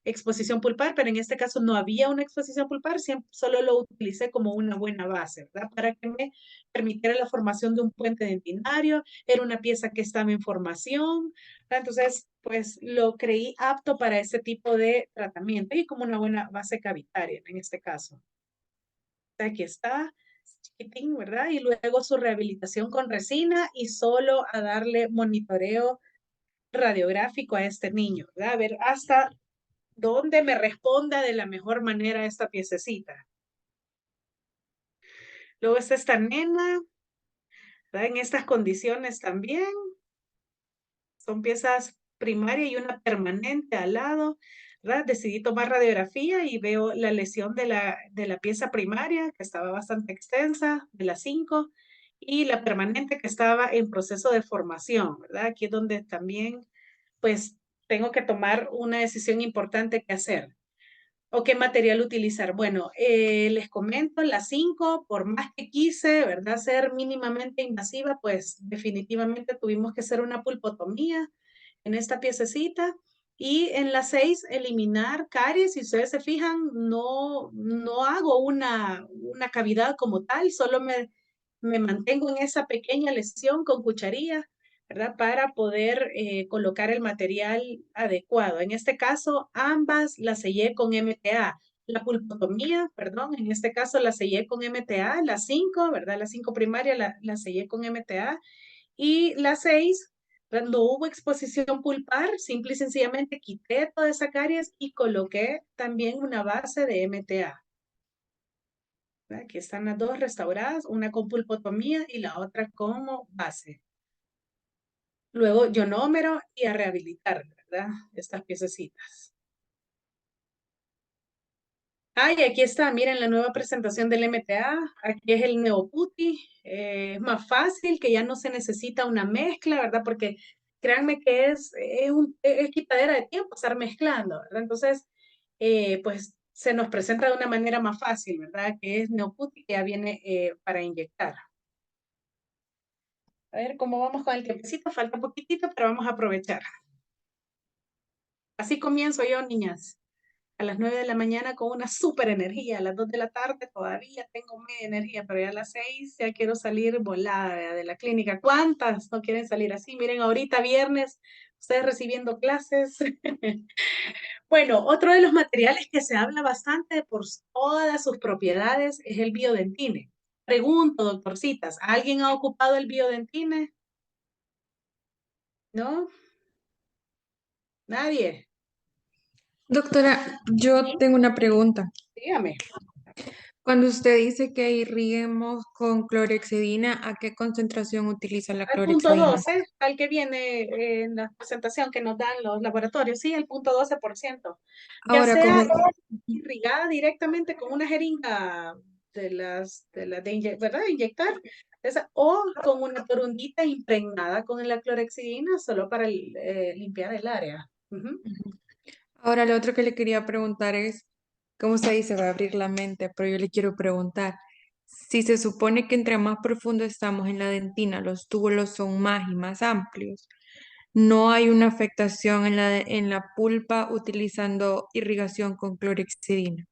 exposición pulpar, pero en este caso no había una exposición pulpar, solo lo utilicé como una buena base, ¿verdad? Para que me permitiera la formación de un puente dentinario, era una pieza que estaba en formación, ¿verdad? Entonces, pues lo creí apto para ese tipo de tratamiento y como una buena base cavitaria en este caso. Aquí está, chiquitín, ¿verdad? Y luego su rehabilitación con resina y solo a darle monitoreo radiográfico a este niño, ¿verdad? A ver hasta dónde me responda de la mejor manera esta piececita. Luego está esta nena, ¿verdad? En estas condiciones también. Son piezas primarias y una permanente al lado, ¿verdad? Decidí tomar radiografía y veo la lesión de la pieza primaria, que estaba bastante extensa, de las 5, y la permanente que estaba en proceso de formación, ¿verdad? Aquí es donde también, pues, tengo que tomar una decisión importante que hacer. ¿O qué material utilizar? Bueno, les comento, la 5, por más que quise, ¿verdad? Ser mínimamente invasiva, pues definitivamente tuvimos que hacer una pulpotomía en esta piececita. Y en la 6, eliminar caries. Si ustedes se fijan, no hago una cavidad como tal, solo me mantengo en esa pequeña lesión con cucharilla, ¿verdad? Para poder colocar el material adecuado. En este caso, ambas las sellé con MTA. La pulpotomía, perdón, en este caso la sellé con MTA, la 5, ¿verdad? La 5 primaria la sellé con MTA. Y la 6, no hubo exposición pulpar, simple y sencillamente quité todas esas caries y coloqué también una base de MTA. Aquí están las dos restauradas, una con pulpotomía y la otra como base. Luego ionómero y a rehabilitar, ¿verdad? Estas piececitas. Ah, y aquí está, miren la nueva presentación del MTA. Aquí es el Neoputi. Es más fácil, que ya no se necesita una mezcla, ¿verdad? Porque créanme que es quitadera de tiempo estar mezclando, ¿verdad? Entonces, pues se nos presenta de una manera más fácil, ¿verdad? Que es Neoputi, que ya viene para inyectar. A ver cómo vamos con el tiempecito. Falta un poquitito, pero vamos a aprovechar. Así comienzo yo, niñas. A las 9 de la mañana con una súper energía. A las 2 de la tarde todavía tengo media energía, pero ya a las 6 ya quiero salir volada de la clínica. ¿Cuántas no quieren salir así? Miren, ahorita viernes, ustedes recibiendo clases. Bueno, otro de los materiales que se habla bastante por todas sus propiedades es el biodentine. Pregunto, doctorcitas, ¿alguien ha ocupado el biodentine? ¿No? ¿Nadie? Doctora, yo tengo una pregunta. Dígame. Cuando usted dice que irriguemos con clorexidina, ¿a qué concentración utiliza la Al punto clorexidina? 12, al que viene en la presentación que nos dan los laboratorios, sí, el punto 12%. Ya Ahora, sea como, irrigada directamente con una jeringa ¿verdad? De inyectar, o con una torundita impregnada con la clorexidina solo para limpiar el área. Ujú. ahora lo otro que le quería preguntar es, ¿cómo usted dice? Va a abrir la mente, pero yo le quiero preguntar, si se supone que entre más profundo estamos en la dentina, los túbulos son más y más amplios, ¿no hay una afectación en la pulpa utilizando irrigación con clorexidina?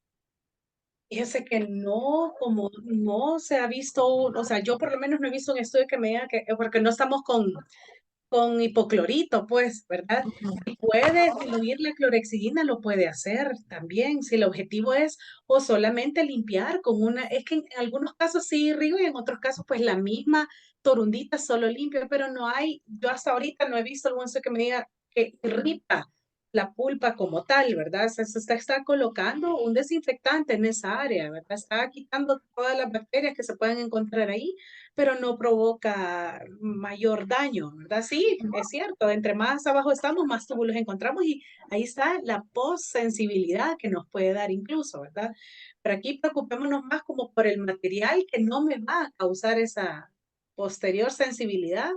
Fíjese que no, como no se ha visto, o sea, yo por lo menos no he visto un estudio que me diga que, porque no estamos con hipoclorito, pues, ¿verdad? Ujú. Si puede diluir la clorexidina, lo puede hacer también, si el objetivo es o solamente limpiar con es que en algunos casos sí irrigo y en otros casos pues la misma torundita solo limpia, pero no hay, yo hasta ahorita no he visto algún estudio que me diga que irrita la pulpa como tal, ¿verdad? Se está colocando un desinfectante en esa área, ¿verdad? Está quitando todas las bacterias que se pueden encontrar ahí, pero no provoca mayor daño, ¿verdad? Sí, es cierto, entre más abajo estamos, más túbulos encontramos y ahí está la postsensibilidad que nos puede dar incluso, ¿verdad? Pero aquí preocupémonos más como por el material que no me va a causar esa posterior sensibilidad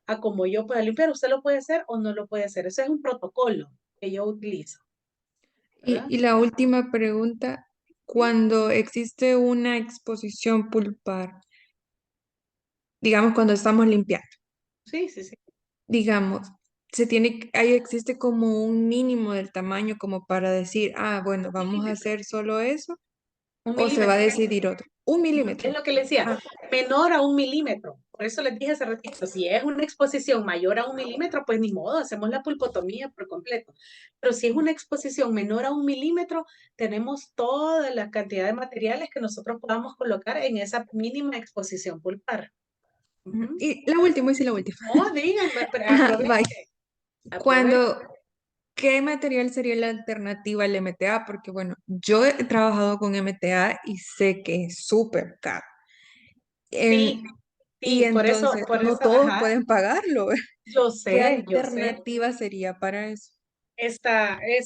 a cómo yo pueda limpiar. Usted lo puede hacer o no lo puede hacer. Eso es un protocolo que yo utilizo, ¿verdad? Y la última pregunta, cuando existe una exposición pulpar, digamos cuando estamos limpiando, Sí, sí, sí. digamos, ahí existe como un mínimo del tamaño como para decir, ah, bueno, Un vamos a milímetro. hacer solo eso, Un o se va a milímetro. decidir otro. Un Es milímetro. lo que le decía, Ah, menor a 1 milímetro. Por eso les dije hace ratito, si es una exposición mayor a 1 milímetro, pues ni modo, hacemos la pulpotomía por completo. Pero si es una exposición menor a 1 milímetro, tenemos toda la cantidad de materiales que nosotros podamos colocar en esa mínima exposición pulpar. Ujú. y la última, y sí, la última. No, díganme, pero Ajá, bye. aproveche, aproveche. Cuando, ¿qué material sería la alternativa al MTA? Porque bueno, yo he trabajado con MTA y sé que es súper caro. Sí, Y sí, entonces, por no eso, todos ajá, pueden pagarlo. yo ¿Qué sé, yo sé. alternativa sería para eso?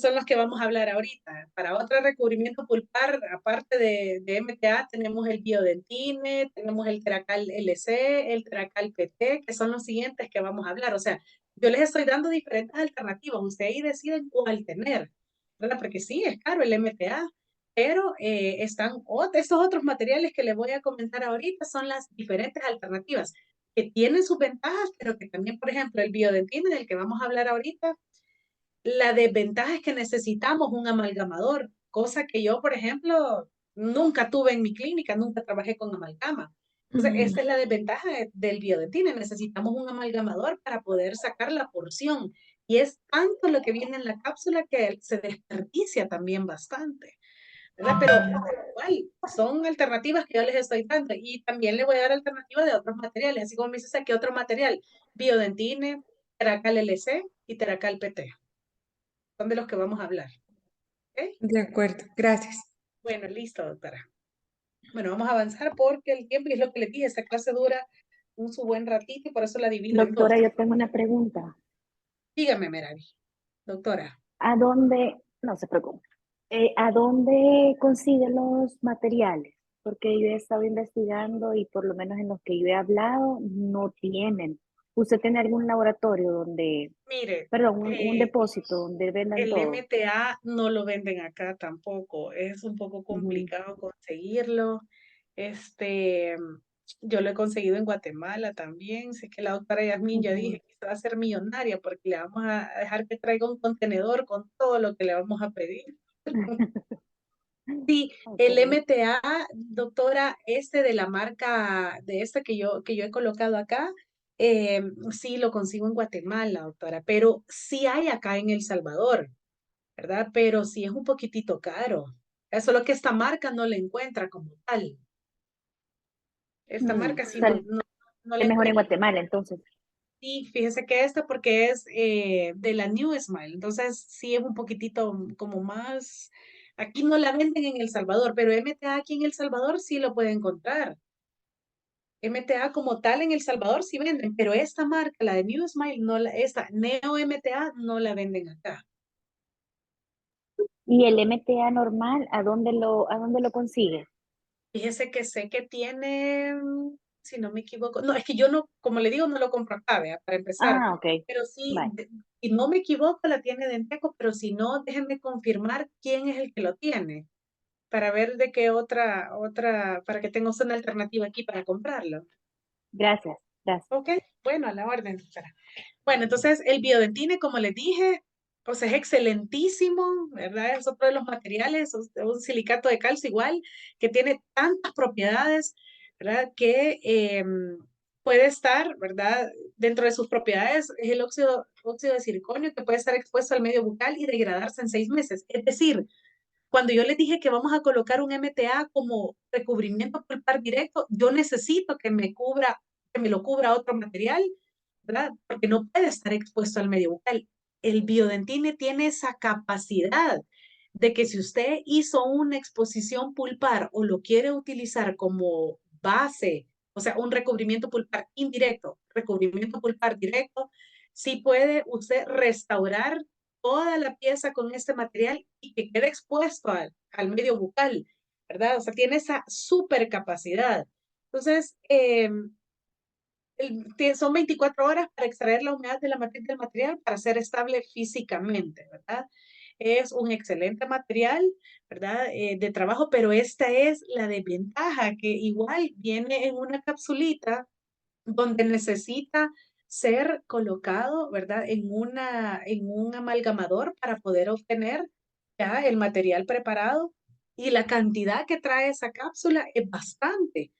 Son los que vamos a hablar ahorita. Para otro recubrimiento pulpar, aparte de MTA, tenemos el Biodentine, tenemos el Teracal LC, el Teracal PT, que son los siguientes que vamos a hablar. O sea, yo les estoy dando diferentes alternativas. Ustedes ahí deciden cuál tener, ¿verdad? Porque sí, es caro el MTA, pero estos otros materiales que les voy a comentar ahorita son las diferentes alternativas que tienen sus ventajas, pero que también, por ejemplo, el Biodentine, del que vamos a hablar ahorita, la desventaja es que necesitamos un amalgamador, cosa que yo, por ejemplo, nunca tuve en mi clínica, nunca trabajé con amalgama. Entonces, esta es la desventaja del biodentine. Necesitamos un amalgamador para poder sacar la porción. Y es tanto lo que viene en la cápsula que se desperdicia también bastante, ¿verdad? Pero igual, son alternativas que yo les estoy dando. Y también le voy a dar alternativas de otros materiales. Así como me dices, ¿qué otro material? Biodentine, Teracal LC y Teracal PT son de los que vamos a hablar. ¿Ok? De acuerdo, gracias. Bueno, listo, doctora. Bueno, vamos a avanzar porque el tiempo, y es lo que les dije, esta clase dura su buen ratito y por eso la divido en dos. Doctora, yo tengo una pregunta. Dígame, Merari. Doctora. ¿A dónde, no se preocupe, a dónde consigue los materiales? Porque yo he estado investigando y por lo menos en los que yo he hablado no tienen. ¿Usted tiene algún laboratorio donde, Mire, perdón, un depósito donde vendan el todo? MTA no lo venden acá tampoco. Es un poco complicado conseguirlo. Yo lo he conseguido en Guatemala también. Sé que la doctora Yasmín ya dije que se va a hacer millonaria porque le vamos a dejar que traiga un contenedor con todo lo que le vamos a pedir. Sí, el Ok. MTA, doctora, de la marca, de que yo he colocado acá, sí lo consigo en Guatemala, doctora, pero sí hay acá en El Salvador, ¿verdad? Pero sí es un poquitito caro. Eso es lo que esta marca no le encuentra como tal. Esta marca sí Sale no le mejor en encuentra. Guatemala, entonces. Sí, fíjese que porque es de la New Smile, entonces sí es un poquitito como más. Aquí no la venden en El Salvador, pero MTA aquí en El Salvador sí lo puede encontrar. MTA como tal en El Salvador sí venden, pero esta marca, la de New Smile, esta Neo MTA no la venden acá. ¿Y el MTA normal, a dónde lo consigue? Fíjese que sé que tiene, si no me equivoco, no, es que yo no, como le digo, no lo compro acá, ¿vea? Para empezar, Ah, ok. pero sí, Vale. si no me equivoco, la tiene Denteco, pero si no, déjenme confirmar quién es el que lo tiene, para ver de qué para que tenga usted una alternativa aquí para comprarlo. Gracias, gracias. Ok, bueno, a la orden, doctora. Bueno, entonces el biodentine, como les dije, pues es excelentísimo, ¿verdad? Es otro de los materiales, un silicato de calcio igual, que tiene tantas propiedades, ¿verdad? Que puede estar, ¿verdad? Dentro de sus propiedades es el óxido de circonio que puede estar expuesto al medio bucal y degradarse en 6 meses. Es decir, cuando yo les dije que vamos a colocar un MTA como recubrimiento pulpar directo, yo necesito que me lo cubra otro material, ¿verdad? Porque no puede estar expuesto al medio bucal. El biodentine tiene esa capacidad de que si usted hizo una exposición pulpar o lo quiere utilizar como base, o sea, un recubrimiento pulpar indirecto, recubrimiento pulpar directo, sí puede usted restaurar toda la pieza con este material y que quede expuesto al medio bucal, ¿verdad? O sea, tiene esa super capacidad. Entonces, son 24 horas para extraer la humedad de la matriz del material para ser estable físicamente, ¿verdad? Es un excelente material, ¿verdad? De trabajo, pero esta es la desventaja, que igual viene en una capsulita donde necesita ser colocado, ¿verdad? En un amalgamador para poder obtener ya el material preparado y la cantidad que trae esa cápsula es bastante.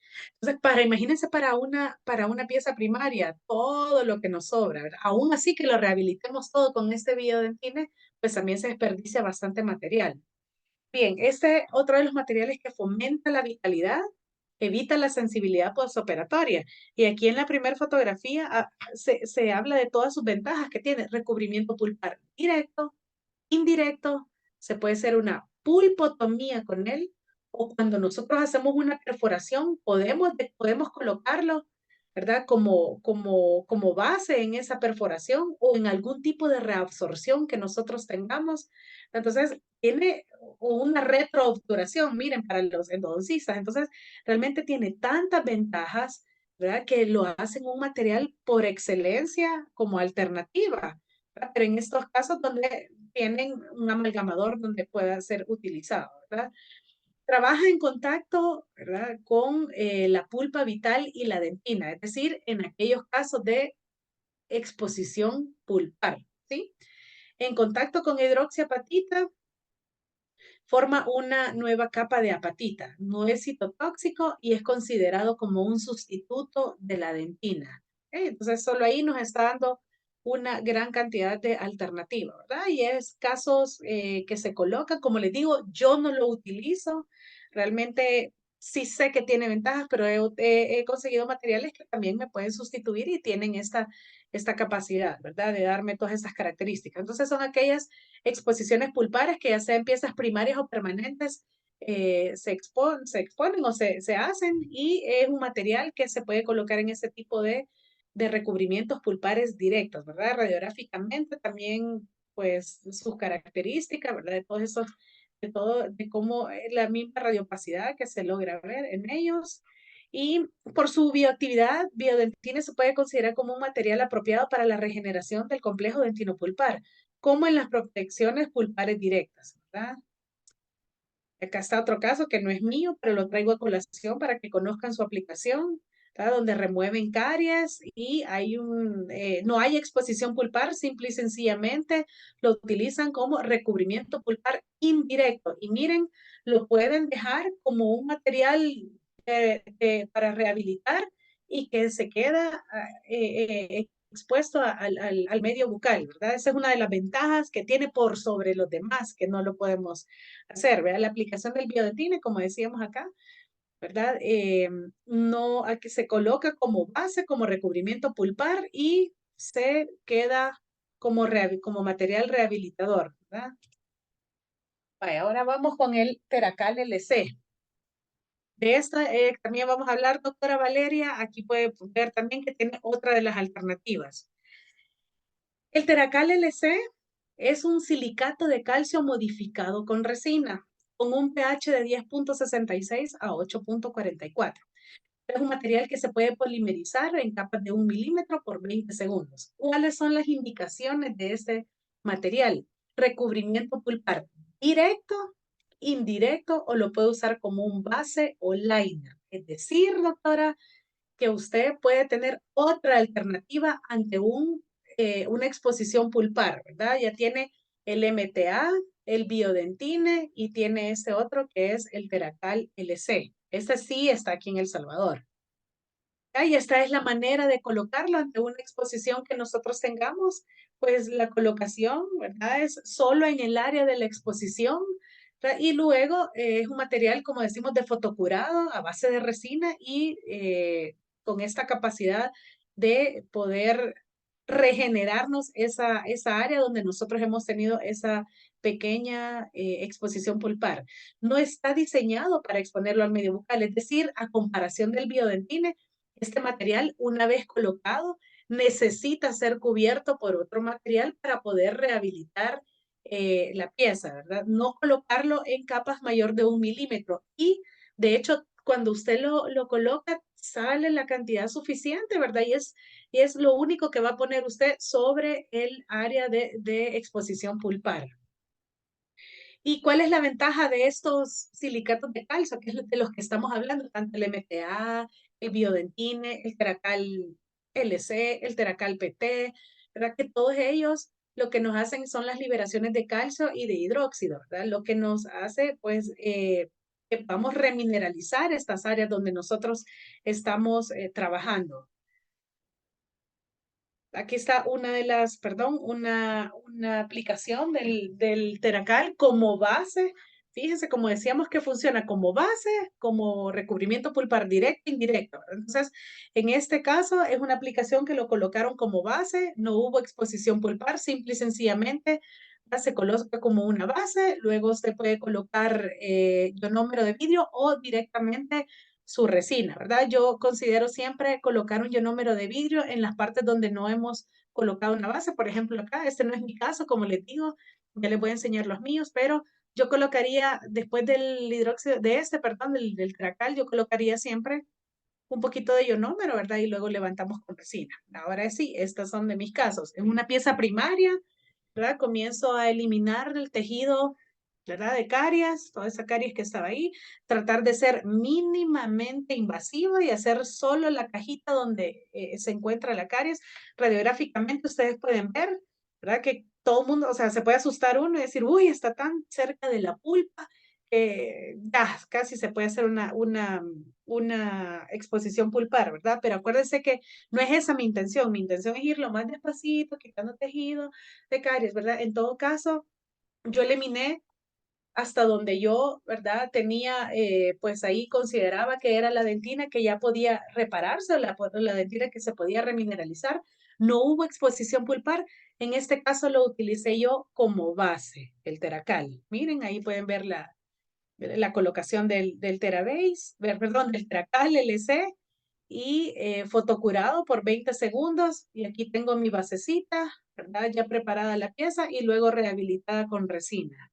Entonces, imagínense para una pieza primaria, todo lo que nos sobra, ¿verdad? Aún así que lo rehabilitemos todo con este biodentine, pues también se desperdicia bastante material. Bien, otro de los materiales que fomenta la vitalidad, evita la sensibilidad postoperatoria. Y aquí en la primera fotografía se habla de todas sus ventajas que tiene. Recubrimiento pulpar directo, indirecto, se puede hacer una pulpotomía con él, o cuando nosotros hacemos una perforación, podemos colocarlo, ¿verdad? Como base en esa perforación o en algún tipo de reabsorción que nosotros tengamos. Entonces, tiene una retroobturación, miren, para los endodoncistas. Entonces, realmente tiene tantas ventajas, ¿verdad? Que lo hacen un material por excelencia como alternativa, ¿verdad? Pero en estos casos donde tienen un amalgamador donde pueda ser utilizado, ¿verdad? Trabaja en contacto, ¿verdad? Con la pulpa vital y la dentina, es decir, en aquellos casos de exposición pulpar, ¿sí? En contacto con hidroxiapatita, forma una nueva capa de apatita. No es citotóxico y es considerado como un sustituto de la dentina. ¿Ok? Entonces, solo ahí nos está dando una gran cantidad de alternativas, ¿verdad? Y es casos que se colocan, como les digo, yo no lo utilizo, realmente sí sé que tiene ventajas, pero he conseguido materiales que también me pueden sustituir y tienen esta capacidad, ¿verdad? De darme todas esas características. Entonces son aquellas exposiciones pulpares que ya sea en piezas primarias o permanentes, se exponen o se hacen y es un material que se puede colocar en ese tipo de recubrimientos pulpares directos, ¿verdad? Radiográficamente también, pues, sus características, ¿verdad? De todos esos, de todo, de cómo la misma radiopacidad que se logra ver en ellos. Y por su bioactividad, biodentina se puede considerar como un material apropiado para la regeneración del complejo dentinopulpar, como en las protecciones pulpares directas, ¿verdad? Acá está otro caso que no es mío, pero lo traigo a colación para que conozcan su aplicación, ¿verdad? Donde remueven caries y no hay exposición pulpar, simple y sencillamente lo utilizan como recubrimiento pulpar indirecto. Y miren, lo pueden dejar como un material para rehabilitar y que se queda expuesto al medio bucal, ¿verdad? Esa es una de las ventajas que tiene por sobre los demás, que no lo podemos hacer, ¿verdad? La aplicación del biodentina, como decíamos acá, ¿verdad? No, aquí se coloca como base, como recubrimiento pulpar y se queda como material rehabilitador, ¿verdad? Vaya, ahora vamos con el Teracal LC. De esta también vamos a hablar, doctora Valeria. Aquí puede ver también que tiene otra de las alternativas. El Teracal LC es un silicato de calcio modificado con resina, con un pH de 10.66 a 8.44. Es un material que se puede polimerizar en capas de 1 milímetro por 20 segundos. ¿Cuáles son las indicaciones de este material? Recubrimiento pulpar directo, indirecto o lo puede usar como un base o liner. Es decir, doctora, que usted puede tener otra alternativa ante una exposición pulpar, ¿verdad? Ya tiene el MTA, el biodentine y tiene este otro que es el Teracal LC. Este sí está aquí en El Salvador. Y esta es la manera de colocarlo ante una exposición que nosotros tengamos, pues la colocación, ¿verdad? Es solo en el área de la exposición, ¿verdad? Y luego es un material, como decimos, de fotocurado a base de resina y con esta capacidad de poder regenerarnos esa área donde nosotros hemos tenido esa pequeña exposición pulpar. No está diseñado para exponerlo al medio bucal, es decir, a comparación del biodentine, este material, una vez colocado, necesita ser cubierto por otro material para poder rehabilitar la pieza, ¿verdad? No colocarlo en capas mayor de 1 milímetro. Y, de hecho, cuando usted lo coloca, sale la cantidad suficiente, ¿verdad? Y es lo único que va a poner usted sobre el área de exposición pulpar. ¿Y cuál es la ventaja de estos silicatos de calcio, que es de los que estamos hablando? Tanto el MTA, el biodentine, el Teracal LC, el Teracal PT, ¿verdad? Que todos ellos lo que nos hacen son las liberaciones de calcio y de hidróxido, ¿verdad? Lo que nos hace, pues, que vamos a remineralizar estas áreas donde nosotros estamos trabajando. Aquí está una aplicación del Teracal como base. Fíjense, como decíamos, que funciona como base, como recubrimiento pulpar directo e indirecto. Entonces, en este caso es una aplicación que lo colocaron como base, no hubo exposición pulpar, simple y sencillamente se coloca como una base, luego usted puede colocar ionómero de vidrio o directamente su resina, ¿verdad? Yo considero siempre colocar un ionómero de vidrio en las partes donde no hemos colocado una base. Por ejemplo, acá, este no es mi caso, como les digo, ya les voy a enseñar los míos, pero yo colocaría, después del hidróxido, perdón, del Teracal, yo colocaría siempre un poquito de ionómero, ¿verdad? Y luego levantamos con resina. Ahora sí, estos son de mis casos. En una pieza primaria, ¿verdad? Comienzo a eliminar el tejido, ¿verdad? De caries, toda esa caries que estaba ahí, tratar de ser mínimamente invasiva y hacer solo la cajita donde se encuentra la caries. Radiográficamente ustedes pueden ver, ¿verdad? Que todo el mundo, o sea, se puede asustar uno y decir, uy, está tan cerca de la pulpa, ya casi se puede hacer una exposición pulpar, ¿verdad? Pero acuérdense que no es esa mi intención es ir lo más despacito, quitando tejido de caries, ¿verdad? En todo caso, yo eliminé hasta donde yo, ¿verdad? Tenía, pues ahí consideraba que era la dentina que ya podía repararse, la dentina que se podía remineralizar. No hubo exposición pulpar. En este caso lo utilicé yo como base, el Teracal. Miren, ahí pueden ver la colocación del Terabase, perdón, del Teracal LC y fotocurado por 20 segundos. Y aquí tengo mi basecita, ¿verdad? Ya preparada la pieza y luego rehabilitada con resina.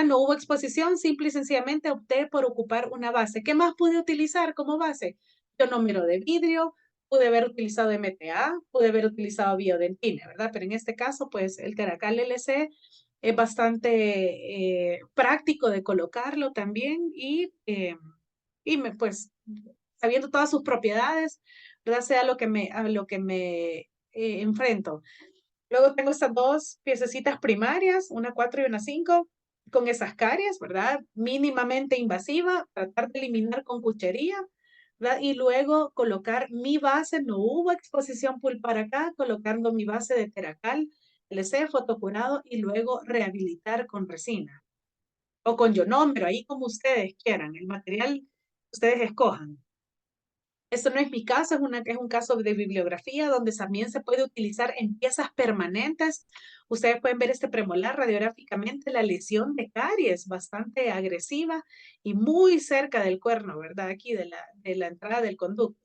No hubo exposición, simple y sencillamente opté por ocupar una base. ¿Qué más pude utilizar como base? Ionómero de vidrio, pude haber utilizado MTA, pude haber utilizado biodentina, ¿verdad? Pero en este caso, pues el Teracal LC es bastante práctico de colocarlo también pues sabiendo todas sus propiedades, ¿verdad? Sea a lo que me enfrento. Luego tengo estas dos piececitas primarias, una 4 y una 5, con esas caries, ¿verdad? Mínimamente invasiva, tratar de eliminar con cuchería, ¿verdad? Y luego colocar mi base, no hubo exposición pulpar acá, colocando mi base de Teracal, LC, fotocurado, y luego rehabilitar con resina. O con ionómero, ahí como ustedes quieran, el material que ustedes escojan. Esto no es mi caso, es un caso de bibliografía donde también se puede utilizar en piezas permanentes. Ustedes pueden ver este premolar radiográficamente, la lesión de caries bastante agresiva y muy cerca del cuerno, ¿verdad? Aquí de la entrada del conducto.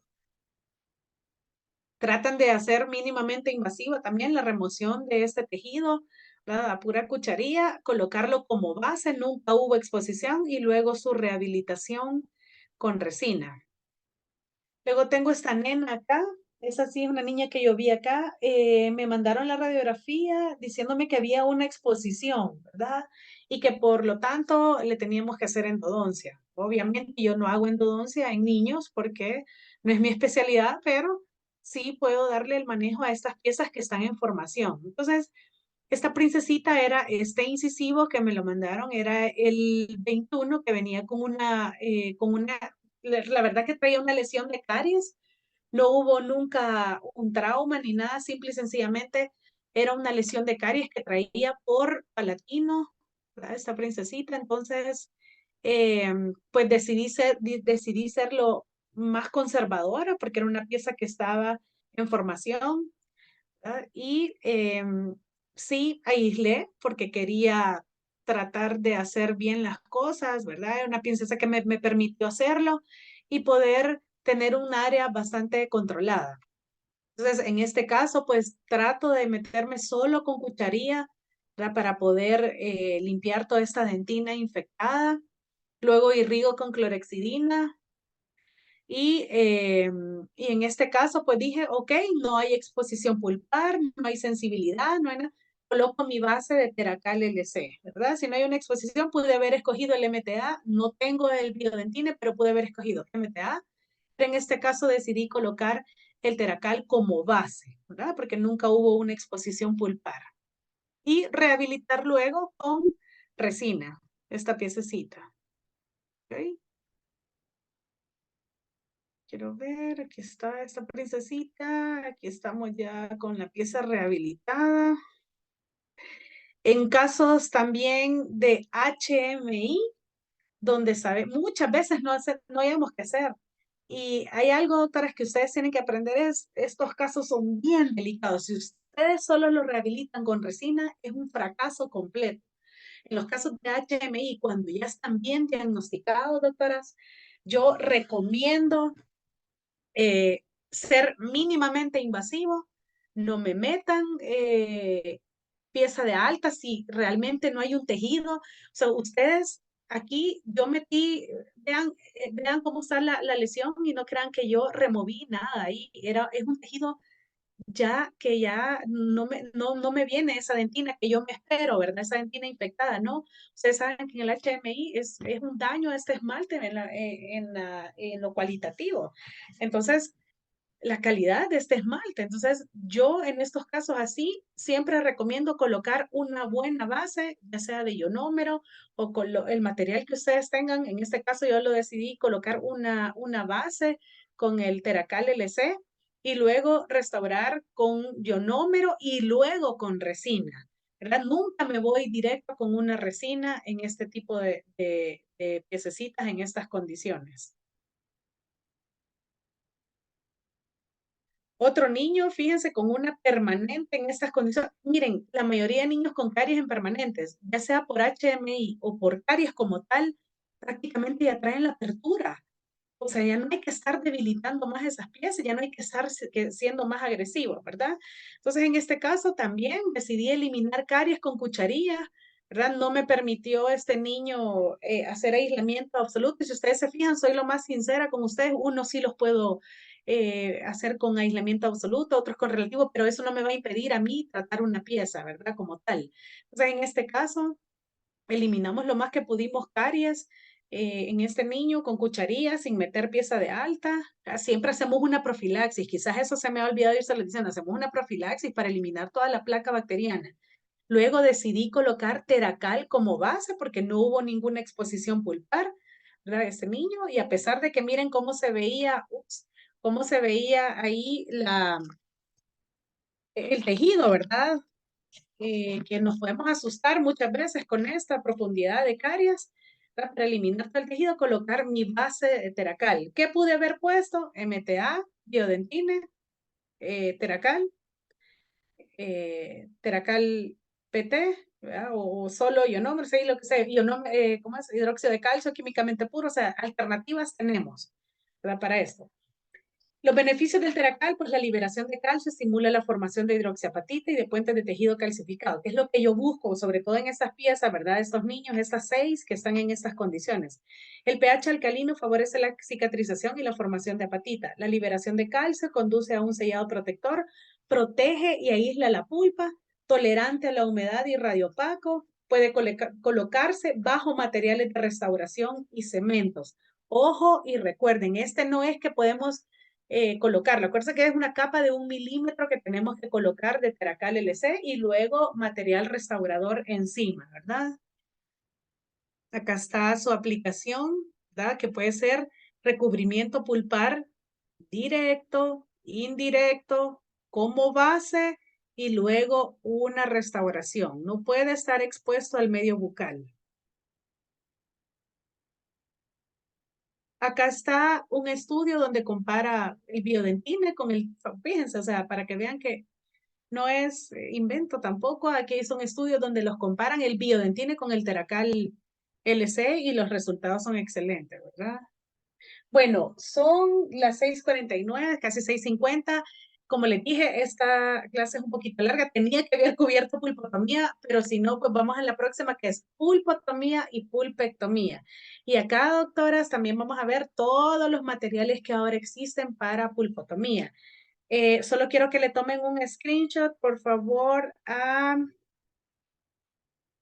Tratan de hacer mínimamente invasiva también la remoción de este tejido, ¿verdad? A pura cucharilla, colocarlo como base, nunca hubo exposición y luego su rehabilitación con resina. Luego tengo esta nena acá, esa sí es una niña que yo vi acá, me mandaron la radiografía diciéndome que había una exposición, ¿verdad? Y que por lo tanto le teníamos que hacer endodoncia. Obviamente yo no hago endodoncia en niños porque no es mi especialidad, pero sí puedo darle el manejo a estas piezas que están en formación. Entonces, esta princesita era este incisivo que me lo mandaron, era el 21 que venía la verdad que traía una lesión de caries, no hubo nunca un trauma ni nada, simple y sencillamente era una lesión de caries que traía por palatino, ¿verdad? Esta princesita, entonces, pues decidí ser lo más conservadora porque era una pieza que estaba en formación, ¿verdad? Y sí, aislé porque quería tratar de hacer bien las cosas, ¿verdad? Era una princesa que me permitió hacerlo y poder tener un área bastante controlada. Entonces, en este caso, pues trato de meterme solo con cucharilla, ¿verdad? Para poder limpiar toda esta dentina infectada. Luego irrigo con clorexidina, y en este caso, pues dije, ok, no hay exposición pulpar, no hay sensibilidad, no hay nada. Coloco mi base de Teracal LC, ¿verdad? Si no hay una exposición, pude haber escogido el MTA. No tengo el biodentine, pero pude haber escogido MTA. Pero en este caso decidí colocar el Teracal como base, ¿verdad? Porque nunca hubo una exposición pulpar. Y rehabilitar luego con resina, esta piececita. ¿Ok? Quiero ver, aquí está esta princesita, aquí estamos ya con la pieza rehabilitada. En casos también de HMI, donde muchas veces no hayamos que hacer. Y hay algo, doctoras, que ustedes tienen que aprender estos casos son bien delicados. Si ustedes solo lo rehabilitan con resina, es un fracaso completo. En los casos de HMI, cuando ya están bien diagnosticados, doctoras, Yo recomiendo ser mínimamente invasivo, no me metan pieza de alta si realmente no hay un tejido. O sea, ustedes aquí, yo metí, vean cómo está la lesión y no crean que yo removí nada ahí. Es un tejido ya que ya no me viene esa dentina que yo me espero, ¿verdad? Esa dentina infectada, ¿no? Ustedes saben que en el HMI es un daño a este esmalte en lo cualitativo. Entonces, la calidad de este esmalte. Entonces, yo en estos casos así siempre recomiendo colocar una buena base, ya sea de ionómero o con el material que ustedes tengan. En este caso yo lo decidí colocar una base con el Teracal LC y luego restaurar con ionómero y luego con resina. ¿Verdad? Nunca me voy directo con una resina en este tipo de piececitas en estas condiciones. Otro niño, fíjense, con una permanente en estas condiciones. Miren, la mayoría de niños con caries en permanentes, ya sea por HMI o por caries como tal, prácticamente ya traen la apertura. O sea, ya no hay que estar debilitando más esas piezas, ya no hay que estar siendo más agresivo, ¿verdad? Entonces, en este caso también decidí eliminar caries con cucharillas, ¿verdad? No me permitió este niño hacer aislamiento absoluto. Y si ustedes se fijan, soy lo más sincera con ustedes. Uno sí los puedo hacer con aislamiento absoluto, otros con relativo, pero eso no me va a impedir a mí tratar una pieza, ¿verdad? Como tal. Entonces, en este caso, eliminamos lo más que pudimos caries en este niño con cucharillas, sin meter pieza de alta. Siempre hacemos una profilaxis. Quizás eso se me ha olvidado irse diciendo. Hacemos una profilaxis para eliminar toda la placa bacteriana. Luego decidí colocar Teracal como base porque no hubo ninguna exposición pulpar, ¿verdad? Este niño. Y a pesar de que miren cómo se veía, cómo se veía ahí el tejido, ¿verdad? Que nos podemos asustar muchas veces con esta profundidad de caries. Para eliminar todo el tejido, colocar mi base de Teracal. ¿Qué pude haber puesto? MTA, Biodentine, Teracal, Teracal PT, ¿verdad? O solo ionómero, sí, lo que sea, ¿cómo es? Hidróxido de calcio químicamente puro, o sea, alternativas tenemos, ¿verdad? Para esto. Los beneficios del Teracal, pues la liberación de calcio estimula la formación de hidroxiapatita y de puentes de tejido calcificado, que es lo que yo busco, sobre todo en estas piezas, ¿verdad? Estos niños, estas 6 que están en estas condiciones. El pH alcalino favorece la cicatrización y la formación de apatita. La liberación de calcio conduce a un sellado protector, protege y aísla la pulpa, tolerante a la humedad y radiopaco, puede colocarse bajo materiales de restauración y cementos. Ojo y recuerden, este no es que podemos colocarlo. Acuérdense que es una capa de 1 milímetro que tenemos que colocar de Teracal LC y luego material restaurador encima, ¿verdad? Acá está su aplicación, ¿verdad? Que puede ser recubrimiento pulpar directo, indirecto, como base y luego una restauración. No puede estar expuesto al medio bucal. Acá está un estudio donde compara el biodentine con fíjense, o sea, para que vean que no es invento tampoco. Aquí son estudios donde los comparan el biodentine con el Teracal LC y los resultados son excelentes, ¿verdad? Bueno, son las 6:49, casi 6:50. Como les dije, esta clase es un poquito larga. Tenía que haber cubierto pulpotomía, pero si no, pues vamos a la próxima que es pulpotomía y pulpectomía. Y acá, doctoras, también vamos a ver todos los materiales que ahora existen para pulpotomía. Solo quiero que le tomen un screenshot, por favor, a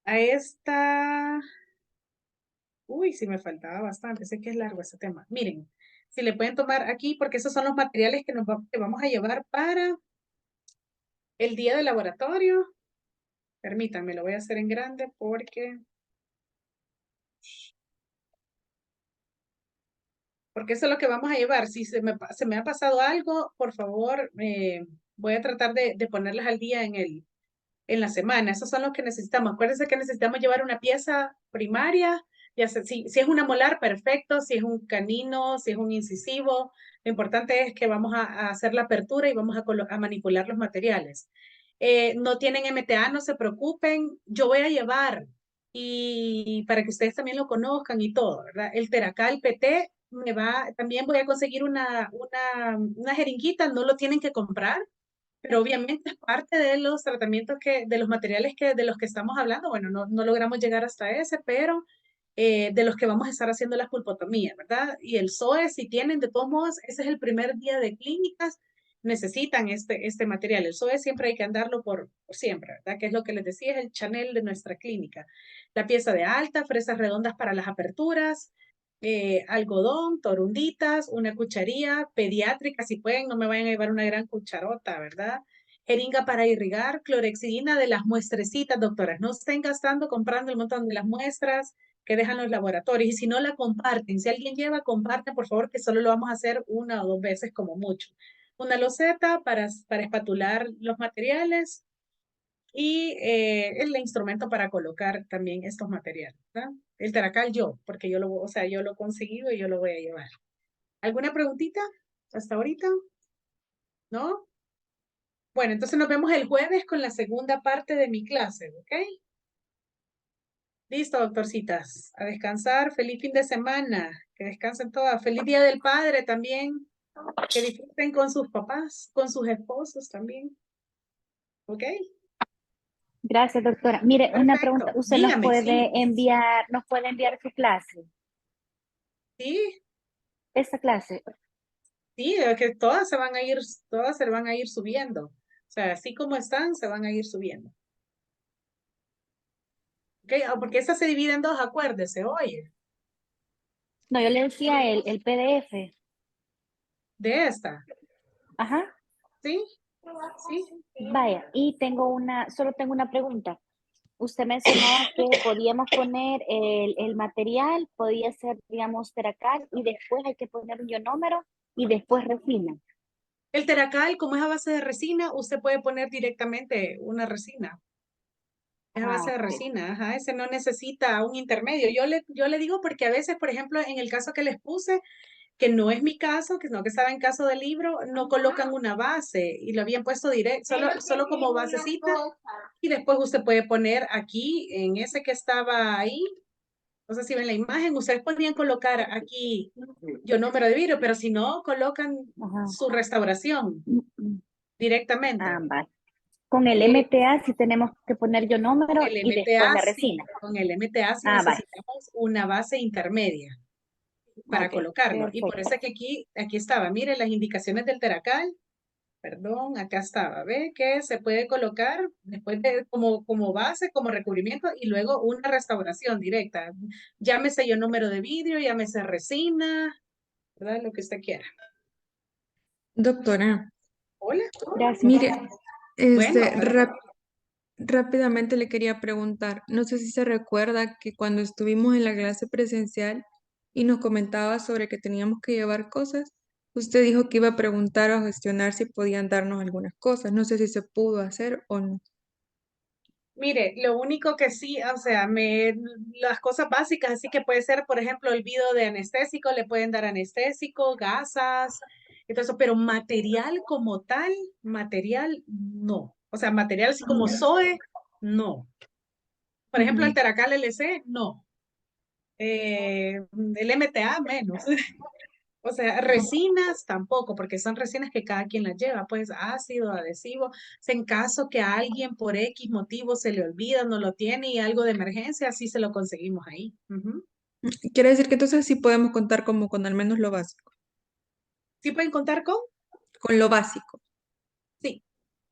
esta. Uy, sí me faltaba bastante. Sé que es largo este tema. Miren, si le pueden tomar aquí, porque esos son los materiales que vamos a llevar para el día de laboratorio. Permítanme, lo voy a hacer en grande porque eso es lo que vamos a llevar. Si se me ha pasado algo, por favor, voy a tratar de ponerlas al día en la semana. Esos son los que necesitamos. Acuérdense que necesitamos llevar una pieza primaria, ya sea, si es una molar, perfecto, si es un canino, si es un incisivo. Lo importante es que vamos a hacer la apertura y vamos a manipular los materiales. No tienen MTA, no se preocupen. Yo voy a llevar, y para que ustedes también lo conozcan y todo, ¿verdad? El Teracal PT también voy a conseguir una jeringuita, no lo tienen que comprar, pero obviamente es parte de los tratamientos de los materiales de los que estamos hablando. Bueno, no logramos llegar hasta ese, pero de los que vamos a estar haciendo las pulpotomías, ¿verdad? Y el SOE, si tienen, de todos modos, ese es el primer día de clínicas, necesitan este material. El SOE siempre hay que andarlo por siempre, ¿verdad? Que es lo que les decía, es el Chanel de nuestra clínica. La pieza de alta, fresas redondas para las aperturas, algodón, torunditas, una cucharilla pediátrica, si pueden, no me vayan a llevar una gran cucharota, ¿verdad? Jeringa para irrigar, clorexidina de las muestrecitas, doctoras. No estén gastando comprando el montón de las muestras que dejan los laboratorios. Y si no la comparten, si alguien lleva, comparten, por favor, que solo lo vamos a hacer 1 o 2 veces como mucho. Una loseta para espatular los materiales y el instrumento para colocar también estos materiales, ¿verdad? El teracal porque yo yo lo he conseguido y yo lo voy a llevar. ¿Alguna preguntita hasta ahorita? ¿No? Bueno, entonces nos vemos el jueves con la segunda parte de mi clase, ¿ok? Listo, doctorcitas. A descansar. Feliz fin de semana. Que descansen todas. Feliz Día del Padre también. Que disfruten con sus papás, con sus esposos también. ¿Ok? Gracias, doctora. Mire, una Perfecto. pregunta. ¿Usted Dígame, sí. nos puede enviar su clase? Sí, Esta clase. sí, es que todas se van a ir subiendo. O sea, así como están, se van a ir subiendo. ¿Ok? Porque esta se divide en 2, acuérdese, oye, No, yo le decía el PDF. de esta. Ajá. ¿Sí? Sí. Vaya, y solo tengo una pregunta. Usted mencionaba que podíamos poner el material, podía ser, digamos, teracal, y después hay que poner un ionómero y después resina. El teracal, como es a base de resina, usted puede poner directamente una resina. Es a base de Ok. resina, ajá, ese no necesita un intermedio. Yo le digo porque a veces, por ejemplo, en el caso que les puse, que no es mi caso, que no que estaba en caso del libro, no colocan una base y lo habían puesto directo, solo como basecita. Y después usted puede poner aquí, en ese que estaba ahí, no sé si ven la imagen, ustedes podrían colocar aquí ionómero de vidrio, pero si no, colocan Ajá. su restauración directamente. Vale. Con el Eh, MTA sí tenemos que poner ionómero el y después MTA la sí, resina. con el MTA sí Vale. necesitamos una base intermedia para Ok, colocarlo. Y por perfecto. eso es que aquí estaba, mire las indicaciones del teracal, perdón, acá estaba, ve que se puede colocar después de como base, como recubrimiento y luego una restauración directa. Llámese ionómero de vidrio, llámese resina, ¿verdad? Lo que usted quiera. Doctora, Hola. Gracias. mire, Bueno, rápidamente le quería preguntar, no sé si se recuerda que cuando estuvimos en la clase presencial y nos comentaba sobre que teníamos que llevar cosas, usted dijo que iba a preguntar o a gestionar si podían darnos algunas cosas. No sé si se pudo hacer o no. mire, lo único que sí, o sea, las cosas básicas, así que puede ser, por ejemplo, olvido de anestésico, le pueden dar anestésico, gasas, entonces, pero material como tal, material no. O sea, material así como SOE, no. Por ejemplo, el Ujú. Teracal LC, no. El MTA, menos. O sea, resinas tampoco, porque son resinas que cada quien las lleva, pues ácido, adhesivo. En caso que a alguien por X motivo se le olvida, no lo tiene y algo de emergencia, sí se lo conseguimos ahí. Ujú. Quiere decir que entonces sí podemos contar como con al menos lo básico. ¿Sí pueden contar con? Con lo básico. Sí.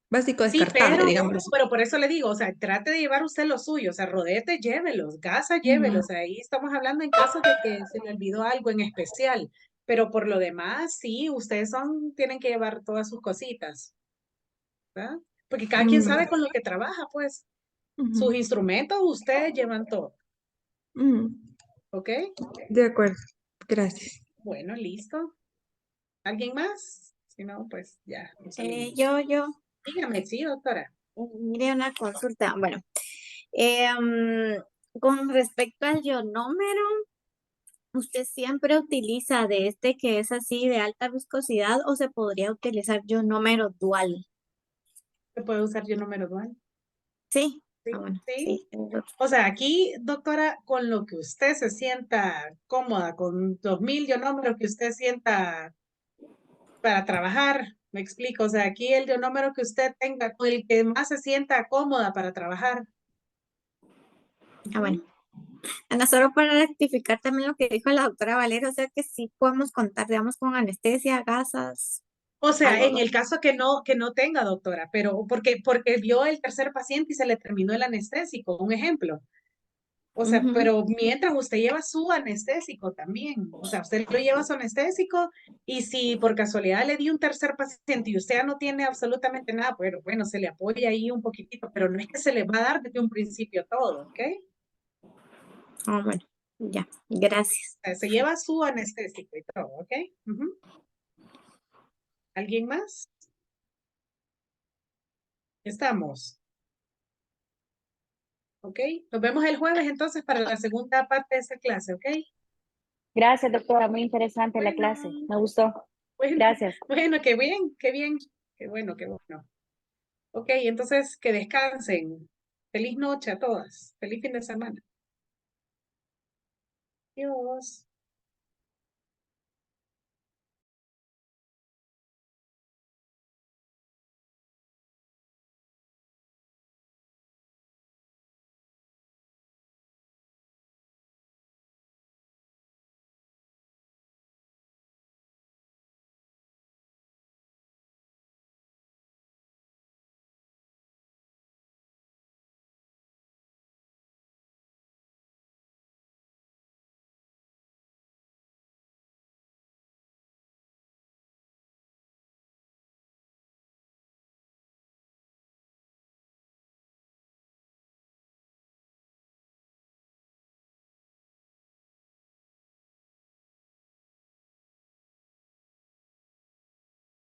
Básico Sí, descartable, digámoslo así. pero por eso le digo, o sea, trate de llevar usted lo suyo, o sea, rodete, llévelos, gasa, Ujú. llévelos. Ahí estamos hablando en caso de que se le olvidó algo en especial. Pero por lo demás, sí, ustedes tienen que llevar todas sus cositas, ¿verdad? Porque cada quien sabe Mm, con lo que trabaja, pues. ujú, Sus instrumentos ustedes llevan todo, ujú. ¿ok? De acuerdo. Gracias. Bueno, listo. ¿Alguien más? Si no, pues ya nos salimos. Yo, Dígame, sí, doctora. mire una consulta. Bueno, con respecto al ionómero, ¿usted siempre utiliza de este que es así de alta viscosidad o se podría utilizar ionómero dual? ¿Se puede usar yo número dual? Sí. Sí, bueno, sí. sí, sin duda. O sea, aquí, doctora, con lo que usted se sienta cómoda, con los 1000 ionómeros que usted sienta para trabajar, me explico. O sea, aquí el ionómero que usted tenga, con el que más se sienta cómoda para trabajar. Bueno. Ana, solo para rectificar también lo que dijo la doctora Valera, o sea que sí podemos contar, digamos, con anestesia, gasas, O sea, algo, en ¿no? el caso que no tenga, doctora, pero porque vio el tercer paciente y se le terminó el anestésico, un ejemplo. O sea, Ujú. pero mientras usted lleva su anestésico también, o sea, usted lo lleva su anestésico y si por casualidad le dio un tercer paciente y usted ya no tiene absolutamente nada, pero bueno, se le apoya ahí un poquitito, pero no es que se le va a dar desde un principio todo, ¿ok? Ah, bueno, ya, gracias. O sea, se lleva su anestésico y todo, ¿ok? Ujú. ¿Alguien más? Estamos. ¿Ok? Nos vemos el jueves entonces para la segunda parte de esa clase, ¿ok? Gracias, doctora. Muy interesante la clase. Bueno, Me gustó. bueno, Gracias. bueno, qué bien, qué bien, qué bueno, qué bueno. Ok, entonces que descansen. Feliz noche a todas. Feliz fin de semana. Adiós.